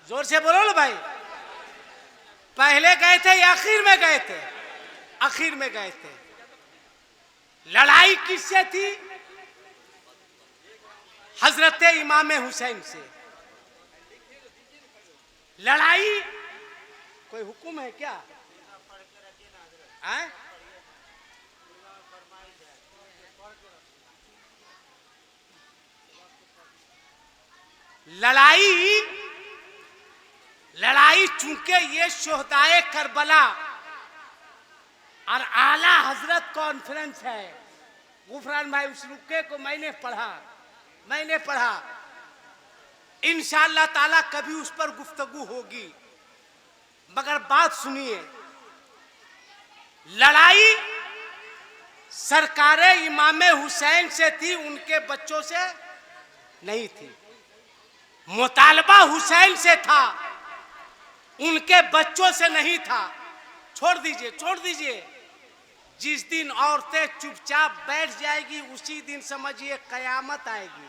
Speaker 1: जोर से बोलो ना भाई, पहले गए थे या आखिर में गए थे? आखिर में गए थे। लड़ाई किससे थी? हजरत इमाम हुसैन से लड़ाई कोई हुक्म है क्या? आए? लड़ाई चूंकि ये शोहदाए करबला और आला हजरत कॉन्फ्रेंस है। गुफरान भाई उस रुके को मैंने पढ़ा इंशाअल्लाह ताला कभी उस पर गुफ्तगू होगी, मगर बात सुनिए। लड़ाई सरकारे इमाम हुसैन से थी, उनके बच्चों से नहीं थी। मुतालबा हुसैन से था, उनके बच्चों से नहीं था। छोड़ दीजिए। जिस दिन औरतें चुपचाप बैठ जाएगी उसी दिन समझिए कयामत आएगी।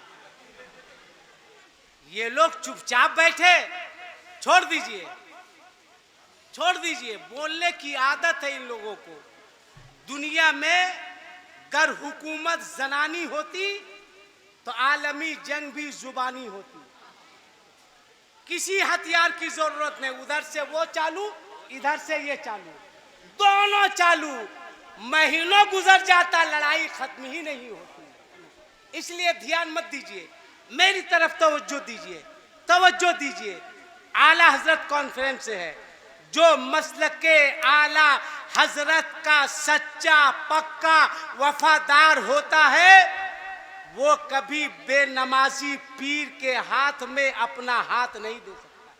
Speaker 1: ये लोग चुपचाप बैठे, छोड़ दीजिए। बोलने की आदत है इन लोगों को। दुनिया में अगर हुकूमत जनानी होती तो आलमी जंग भी जुबानी होती। किसी हथियार की जरूरत नहीं, उधर से वो चालू, इधर से ये चालू, दोनों चालू। महीनों गुजर जाता, लड़ाई खत्म ही नहीं होती। इसलिए ध्यान मत दीजिए, मेरी तरफ तवज्जो दीजिए। आला हजरत कॉन्फ्रेंस है, जो मसलके आला हजरत का सच्चा पक्का वफादार होता है वो कभी बेनमाजी पीर के हाथ में अपना हाथ नहीं दे सकता,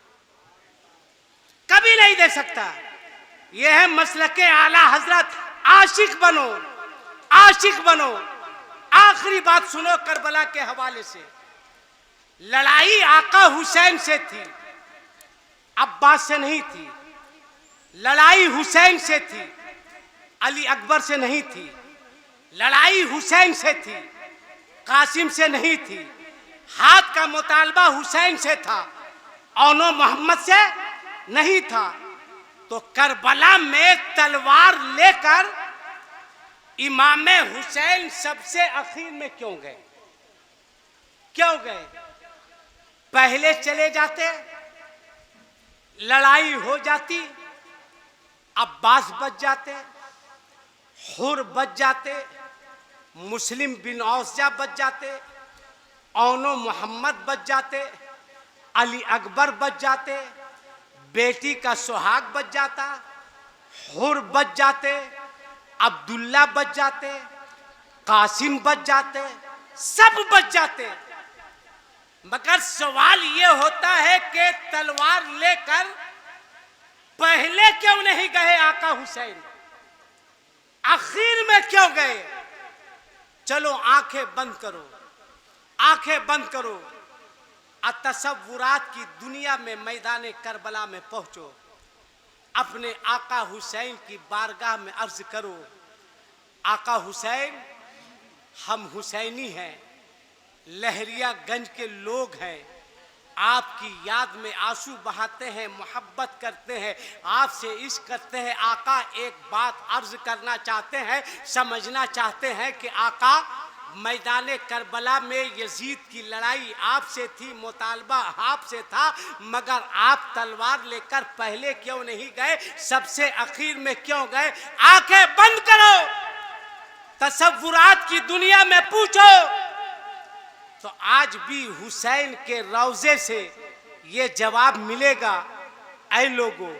Speaker 1: कभी नहीं दे सकता। यह है मसलके आला हजरत। आशिक बनो। आखिरी बात सुनो करबला के हवाले से। लड़ाई आका हुसैन से थी, अब्बास से नहीं थी। लड़ाई हुसैन से थी, अली अकबर से नहीं थी। लड़ाई हुसैन से थी, कासिम से नहीं थी। हाथ का मुतालबा हुसैन से था, औनो मोहम्मद से नहीं था। तो करबला में तलवार लेकर इमाम हुसैन सबसे आखिर में क्यों गए? पहले चले जाते, लड़ाई हो जाती, अब्बास बच जाते, हुर बच जाते, मुस्लिम बिन औसजा बच जाते, औनो मोहम्मद बच जाते, अली अकबर बच जाते, बेटी का सुहाग बच जाता, हुर बच जाते, अब्दुल्ला बच जाते, कासिम बच जाते, सब बच जाते। मगर सवाल ये होता है कि तलवार लेकर पहले क्यों नहीं गए आका हुसैन? आखिर में क्यों गए? चलो आंखें बंद करो, तसव्वुरात की दुनिया में मैदान करबला में पहुंचो, अपने आका हुसैन की बारगाह में अर्ज करो, आका हुसैन, हम हुसैनी हैं, लहरियागंज के लोग हैं, आपकी याद में आंसू बहाते हैं, मोहब्बत करते हैं, आपसे इश्क करते हैं। आका एक बात अर्ज करना चाहते हैं, समझना चाहते हैं कि आका मैदान करबला में यजीद की लड़ाई आपसे थी, मुतालबा आपसे था, मगर आप तलवार लेकर पहले क्यों नहीं गए? सबसे आखिर में क्यों गए? आंखें बंद करो, तसव्वुरात की दुनिया में पूछो, तो आज भी हुसैन के रौजे से ये जवाब मिलेगा। ऐ लोगों,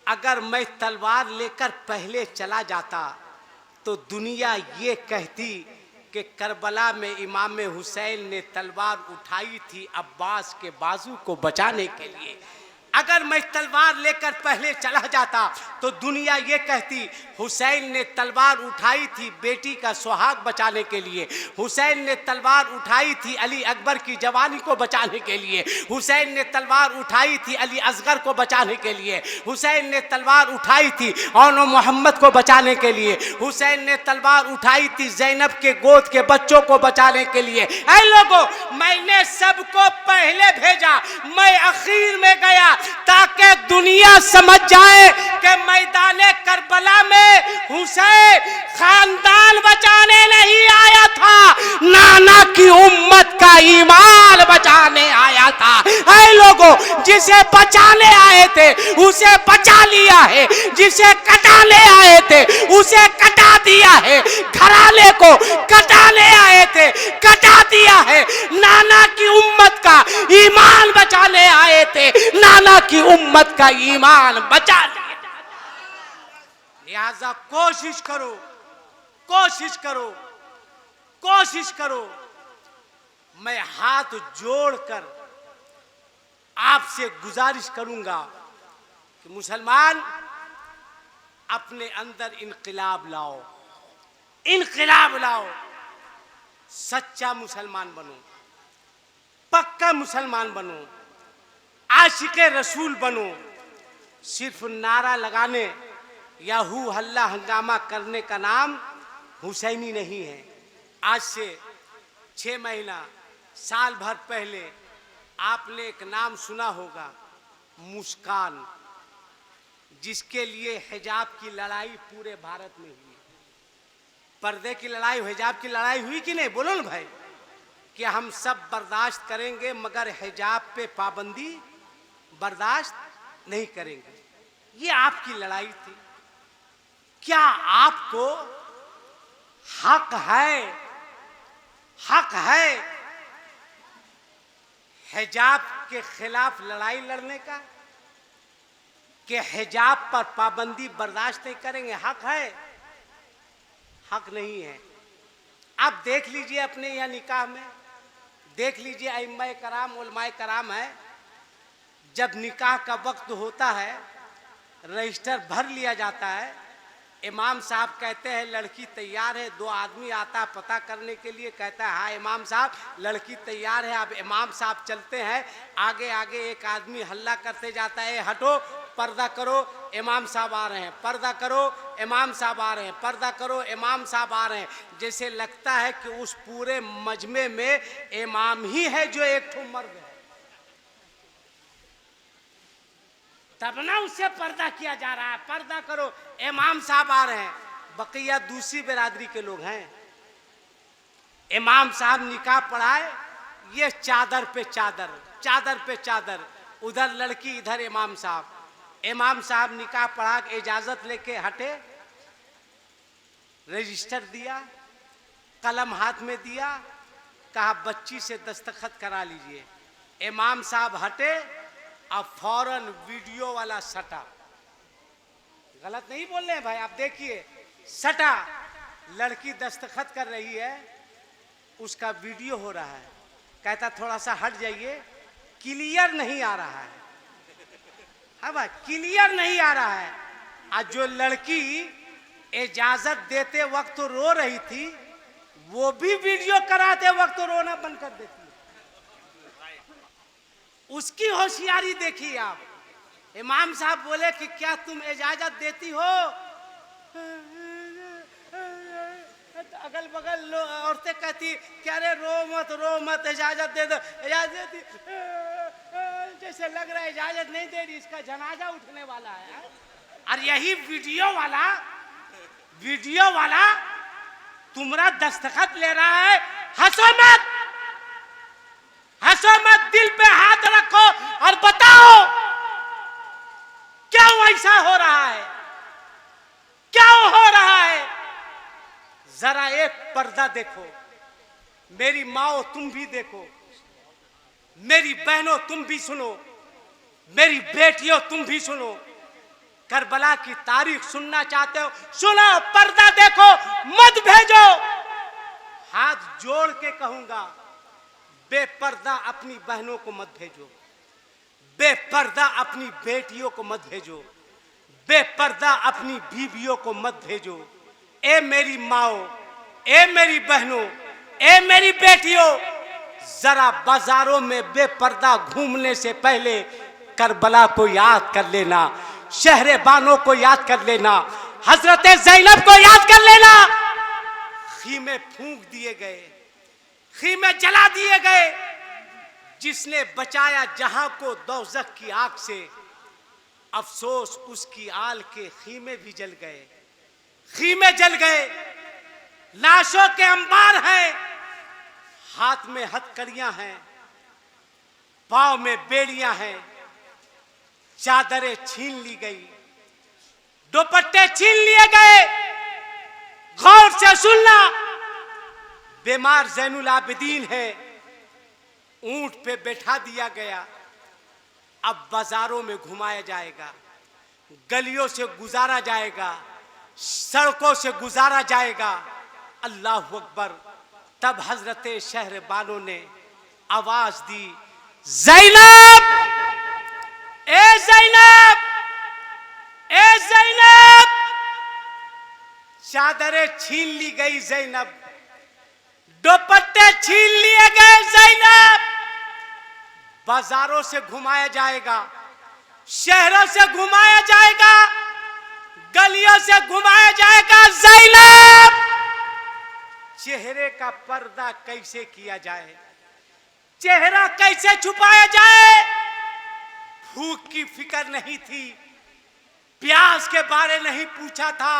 Speaker 1: अगर मैं तलवार लेकर पहले चला जाता तो दुनिया ये कहती कि करबला में इमाम हुसैन ने तलवार उठाई थी अब्बास के बाजू को बचाने के लिए। अगर मैं तलवार लेकर पहले चला जाता तो दुनिया ये कहती हुसैन ने तलवार उठाई थी बेटी का सुहाग बचाने के लिए, हुसैन ने तलवार उठाई थी अली अकबर की जवानी को बचाने के लिए, हुसैन ने तलवार उठाई थी अली असगर को बचाने के लिए, हुसैन ने तलवार उठाई थी औनो मोहम्मद को बचाने के लिए, हुसैन ने तलवार उठाई थी ज़ैनब के गोद के बच्चों को बचाने के लिए। ऐ लोगों, मैंने सबको पहले भेजा, मैं आखिर में गया ताकि दुनिया समझ जाए कि मैदाने करबला में हुसैन खानदान बचाने नहीं आया था, नाना की उम्मत का ईमान जिसे बचाने आए थे उसे बचा लिया है, जिसे कटाने आए थे उसे कटा दिया है, घराने को कटाने आए थे कटा दिया है, नाना की उम्मत का ईमान बचाने आए थे, नाना की उम्मत का ईमान बचा लिया। लिहाजा कोशिश करो, कोशिश करो, कोशिश करो। मैं हाथ जोड़कर आपसे गुजारिश करूंगा कि मुसलमान अपने अंदर इनकलाब लाओ, इनकलाब लाओ, सच्चा मुसलमान बनो, पक्का मुसलमान बनो, आशिके रसूल बनो। सिर्फ नारा लगाने या हू हल्ला हंगामा करने का नाम हुसैनी नहीं है। आज से 6 महीना साल भर पहले आपने एक नाम सुना होगा, मुस्कान, जिसके लिए हिजाब की लड़ाई पूरे भारत में हुई। पर्दे की लड़ाई, हिजाब की लड़ाई हुई कि नहीं? बोलो ना भाई, कि हम सब बर्दाश्त करेंगे मगर हिजाब पे पाबंदी बर्दाश्त नहीं करेंगे। ये आपकी लड़ाई थी। क्या आपको हक है, हक है हिजाब के खिलाफ लड़ाई लड़ने का, कि हिजाब पर पाबंदी बर्दाश्त नहीं करेंगे? हक है? हक नहीं है। आप देख लीजिए अपने यहाँ निकाह में, देख लीजिए अइम्मा-ए कराम, उलमाए कराम है, जब निकाह का वक्त होता है रजिस्टर भर लिया जाता है, इमाम साहब कहते हैं लड़की तैयार है, 2 आदमी आता पता करने के लिए, कहता है हाँ इमाम साहब लड़की तैयार है। अब इमाम साहब चलते हैं आगे आगे, एक आदमी हल्ला करते जाता है हटो पर्दा करो इमाम साहब आ रहे हैं, पर्दा करो इमाम साहब आ रहे हैं, पर्दा करो इमाम साहब आ रहे हैं। जैसे लगता है कि उस पूरे मजमे में इमाम ही है जो एक ठो मर्द है, तब ना उससे पर्दा किया जा रहा है। पर्दा करो इमाम साहब आ रहे हैं। बकिया दूसरी बिरादरी के लोग हैं, इमाम साहब निकाह पढ़ाए, ये चादर पे चादर, चादर पे चादर, उधर लड़की इधर इमाम साहब। इमाम साहब निकाह पढ़ा के इजाजत लेके हटे, रजिस्टर दिया, कलम हाथ में दिया, कहा बच्ची से दस्तखत करा लीजिए। इमाम साहब हटे, अब फौरन वीडियो वाला सटा, गलत नहीं बोल रहे हैं भाई, आप देखिए, सटा, लड़की दस्तखत कर रही है, उसका वीडियो हो रहा है, कहता थोड़ा सा हट जाइए, क्लियर नहीं आ रहा है। हाँ भाई, क्लियर नहीं आ रहा है। आज जो लड़की इजाजत देते वक्त तो रो रही थी, वो भी वीडियो कराते वक्त तो रोना बंद कर देती है। उसकी होशियारी देखिए आप। इमाम साहब बोले कि क्या तुम इजाजत देती हो? अगल बगल औरतें कहती क्या रे रो मत, इजाजत दे दो, इजाजत दे, जैसे लग रहा है इजाजत नहीं दे रही, इसका जनाजा उठने वाला है। और यही वीडियो वाला तुम्हारा दस्तखत ले रहा है। हंसो मत, हंसो मत, दिल पे हाथ रखो और बताओ क्यों ऐसा हो रहा है, क्यों हो रहा है? जरा एक पर्दा देखो, मेरी माओ तुम भी देखो, मेरी बहनों तुम भी सुनो, मेरी बेटियों तुम भी सुनो। करबला की तारीख सुनना चाहते हो, सुनो, पर्दा देखो, मत भेजो। हाथ जोड़ के कहूंगा, बेपर्दा अपनी बहनों को मत भेजो, बेपर्दा अपनी बेटियों को मत भेजो, बेपर्दा अपनी बीवियों को मत भेजो। ए मेरी माओ, ए मेरी बहनों, ए मेरी बेटियों, जरा बाजारों में बेपर्दा घूमने से पहले करबला को याद कर लेना, शहरे बानो को याद कर लेना, हजरत ज़ैनब को याद कर लेना। खीमे फूंक दिए गए, खीमे जला दिए गए। जिसने बचाया जहां को दोज़ख की आग से, अफसोस उसकी आल के खीमे भी जल गए, खीमे जल गए। लाशों के अंबार हैं, हाथ में हथकड़ियां हैं, पांव में बेड़ियां हैं, चादरें छीन ली गई, दुपट्टे छीन लिए गए। गौर से सुनना, बीमार जैनुल आबिदीन है, ऊंट पे बैठा दिया गया। अब बाजारों में घुमाया जाएगा, गलियों से गुजारा जाएगा, सड़कों से गुजारा जाएगा। अल्लाह अकबर। तब हजरत शहर बानो ने आवाज दी, ज़ैनब, ए ज़ैनब, ए ज़ैनब। चादरें छीन ली गई ज़ैनब, दुपट्टे छीन लिए गए ज़ैनब। बाजारों से घुमाया जाएगा, शहरों से घुमाया जाएगा, गलियों से घुमाया जाएगा। ज़ैनब, चेहरे का पर्दा कैसे किया जाए, चेहरा कैसे छुपाया जाए। भूख की फिक्र नहीं थी, प्यास के बारे नहीं पूछा था।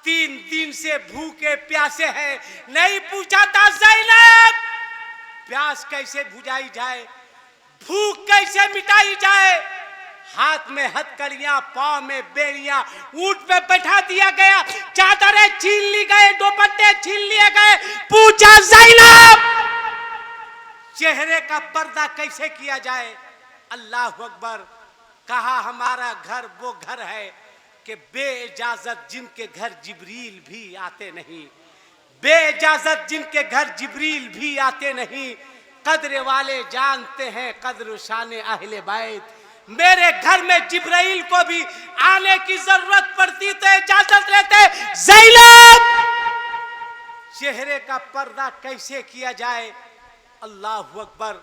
Speaker 1: 3 दिन से भूखे प्यासे हैं, नहीं पूछा था। ज़ैनब, प्यास कैसे बुझाई जाए, भूख कैसे मिटाई जाए। हाथ में हथकड़ियां, पांव में बेड़ियां, ऊंट पे बैठा दिया गया, चादरें छीन ली गए, दुपट्टे छीन लिए गए। पूछा, ज़ैनब, चेहरे का पर्दा कैसे किया जाए। अल्लाह अकबर। कहा, हमारा घर वो घर है कि बेइजाजत जिनके घर जिब्रील भी आते नहीं, बेइजाजत जिनके घर जिब्रील भी आते नहीं। कद्र वाले जानते हैं कद्र शान अहले बैत। मेरे घर में जिब्राइल को भी आने की जरूरत पड़ती तो इजाजत लेते। ज़ैनब, चेहरे का पर्दा कैसे किया जाए। अल्लाह अकबर।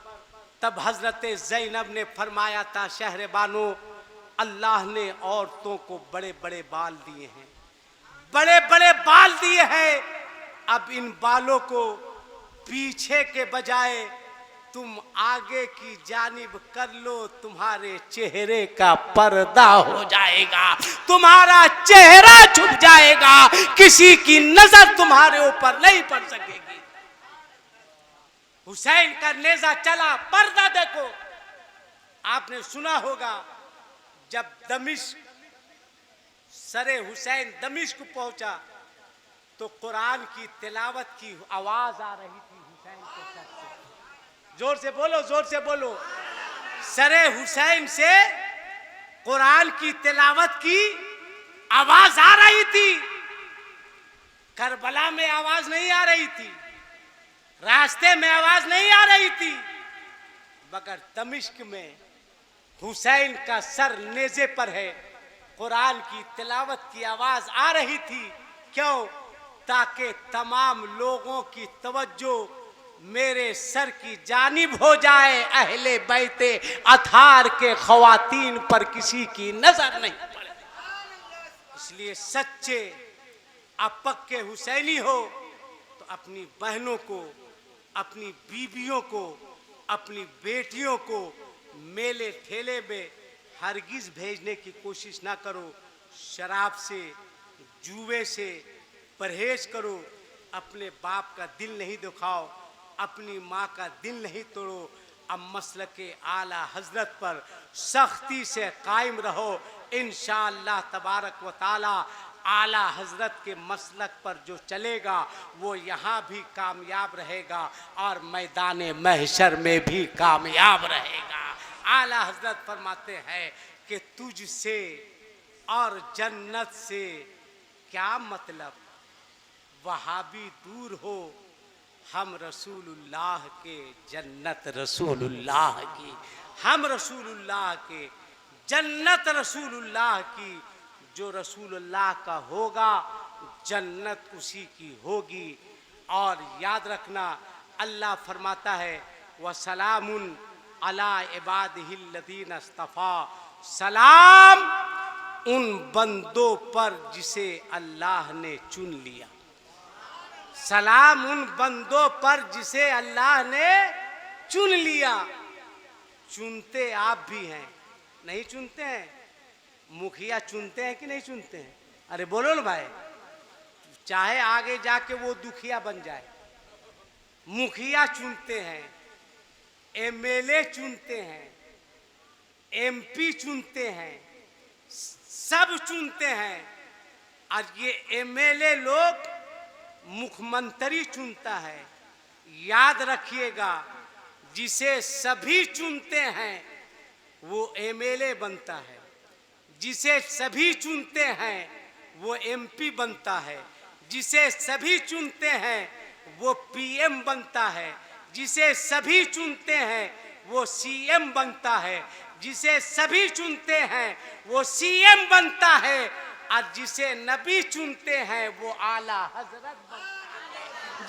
Speaker 1: तब हजरत ज़ैनब ने फरमाया था, शहर बानो, अल्लाह ने औरतों को बड़े बड़े बाल दिए हैं, बड़े बड़े बाल दिए हैं। अब इन बालों को पीछे के बजाय तुम आगे की जानिब कर लो, तुम्हारे चेहरे का पर्दा हो जाएगा, तुम्हारा चेहरा छुप जाएगा, किसी की नजर तुम्हारे ऊपर नहीं पड़ सकेगी। हुसैन का नेजा चला, पर्दा देखो। आपने सुना होगा, जब दमिश्क, सरे हुसैन दमिश्क पहुंचा तो कुरान की तिलावत की आवाज आ रही थी हुसैन के सर से। जोर से बोलो, जोर से बोलो। सरे हुसैन से कुरान की तिलावत की आवाज आ रही थी। करबला में आवाज नहीं आ रही थी, रास्ते में आवाज नहीं आ रही थी, मगर दमिश्क में हुसैन का सर नेज़े पर है, कुरान की तिलावत की आवाज आ रही थी। क्यों? ताकि तमाम लोगों की तवज्जो मेरे सर की जानिब हो जाए, अहले बैते अथार के ख्वातीन पर किसी की नजर नहीं पड़े। इसलिए सच्चे अपक्के हुसैनी हो तो अपनी बहनों को, अपनी बीबियों को, अपनी बेटियों को मेले ठेले में हरगिज भेजने की कोशिश ना करो। शराब से, जुए से परहेज करो। अपने बाप का दिल नहीं दुखाओ, अपनी माँ का दिल नहीं तोड़ो। अब मसलके आला हजरत पर सख्ती से कायम रहो। इंशाअल्लाह तबारक व ताला आला हजरत के मसलक पर जो चलेगा वो यहाँ भी कामयाब रहेगा और मैदान महशर में भी कामयाब रहेगा। आला हजरत फरमाते हैं कि तुझसे और जन्नत से क्या मतलब, वहाबी दूर हो, हम रसूलुल्लाह के, जन्नत रसूलुल्लाह की, हम रसूलुल्लाह के, जन्नत रसूलुल्लाह की। जो रसूलुल्लाह का होगा जन्नत उसी की होगी। और याद रखना, अल्लाह फरमाता है, व सलामुन अला इबादिहिल्लज़ीन इस्तफ़ा, सलाम उन बंदों पर जिसे अल्लाह ने चुन लिया। सलाम उन बंदों पर जिसे अल्लाह ने चुन लिया। चुनते आप भी हैं, नहीं चुनते हैं? मुखिया चुनते हैं कि नहीं चुनते हैं? अरे बोलो ना भाई, चाहे आगे जाके वो दुखिया बन जाए, मुखिया चुनते हैं, एमएलए चुनते हैं, एमपी चुनते हैं, सब चुनते हैं, और ये एमएलए लोग मुख्यमंत्री चुनता है। याद रखिएगा, जिसे सभी चुनते हैं वो एमएलए बनता है, जिसे सभी चुनते हैं वो एमपी बनता है, जिसे सभी चुनते हैं वो पीएम बनता है, जिसे सभी चुनते हैं वो सीएम बनता है, जिसे सभी चुनते हैं वो सीएम बनता है, और जिसे नबी चुनते हैं वो आला हजरत बनता है,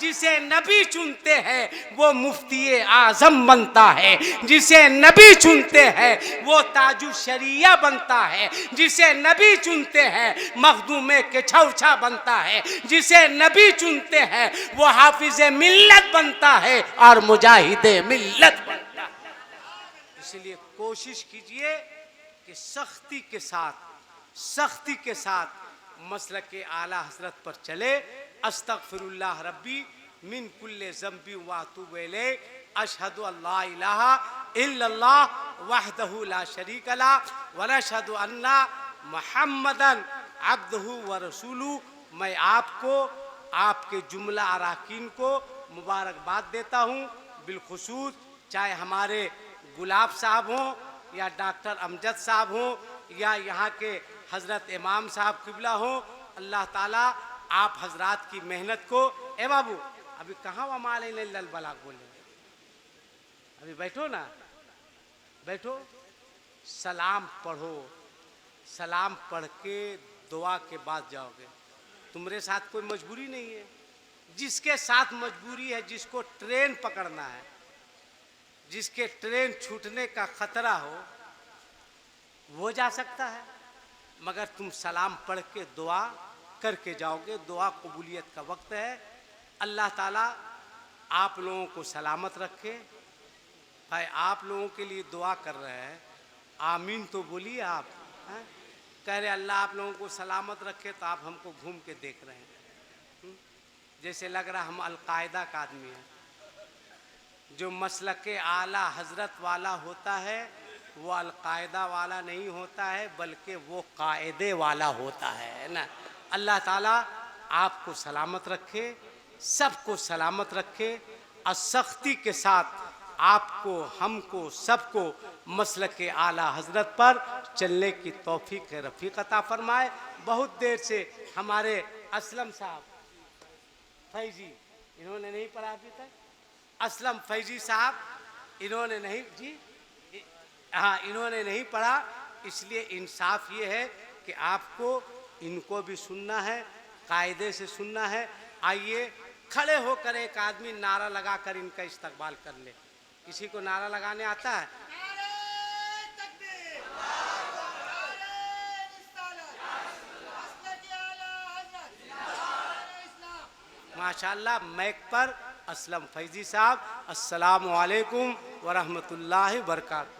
Speaker 1: जिसे नबी चुनते हैं वो मुफ्ती आजम बनता है, जिसे नबी चुनते हैं वो ताजु शरिया बनता है, जिसे नबी चुनते हैं मखदूमे के छौछा बनता है, जिसे नबी चुनते हैं वो हाफिज मिल्लत बनता है और मुजाहिदे मिल्लत बनता है। इसलिए कोशिश कीजिए कि सख्ती के साथ मसलक के आला हजरत पर चले। अस्तगफिरुल्लाह रब्बी मिन कुल्ले ज़ंबी व अतूबु इलैह, अशहदु अल्ला इलाहा इल्लल्लाह वहदहु ला शरीका ला व अशहदु अन्ना मुहम्मदन अब्दुहु व रसूलुहु। मैं आपको, आपके जुमला अराकीन को मुबारकबाद देता हूँ, बिलखुसूस चाहे हमारे गुलाब साहब हों या डॉक्टर अमजद साहब हों या यहाँ के हज़रत इमाम साहब किबला हो। अल्लाह ताला आप हजरात की मेहनत को, ए बाबू अभी कहाँ वमाल लल बलाग बोले, अभी बैठो ना, बैठो, सलाम पढ़ो, सलाम पढ़ के दुआ के बाद जाओगे। तुम्हारे साथ कोई मजबूरी नहीं है, जिसके साथ मजबूरी है, जिसको ट्रेन पकड़ना है, जिसके ट्रेन छूटने का खतरा हो वो जा सकता है, मगर तुम सलाम पढ़ के दुआ करके जाओगे। दुआ कबूलियत का वक्त है। अल्लाह ताला आप लोगों को सलामत रखे। भाई आप लोगों के लिए दुआ कर रहे हैं, आमीन तो बोलिए आप। हैं? कह रहे अल्लाह आप लोगों को सलामत रखे, तो आप हमको घूम के देख रहे हैं, जैसे लग रहा हम अलकायदा का आदमी हैं। जो मसलक आला हजरत वाला होता है वो अलकायदा वाला नहीं होता है, बल्कि वो कायदे वाला होता है ना। अल्लाह ताला आपको सलामत रखे, सबको सलामत रखे, और सख्ती के साथ आपको, हमको, सबको मसलक आला हजरत पर चलने की तौफीक रफ़ीक अता फरमाए। बहुत देर से हमारे असलम साहब फैजी, इन्होंने नहीं पढ़ा अभी तक, असलम फैजी साहब इन्होंने नहीं, जी हाँ, इन्होंने नहीं पढ़ा। इसलिए इंसाफ ये है कि आपको इनको भी सुनना है, कायदे से सुनना है। आइए खड़े होकर एक आदमी नारा लगाकर इनका इस्तकबाल कर ले। किसी को नारा लगाने आता है? माशाल्लाह। मैक पर असलम फैजी साहब, अस्सलामु अलैकुम व रहमतुल्लाहि व बरकातहू।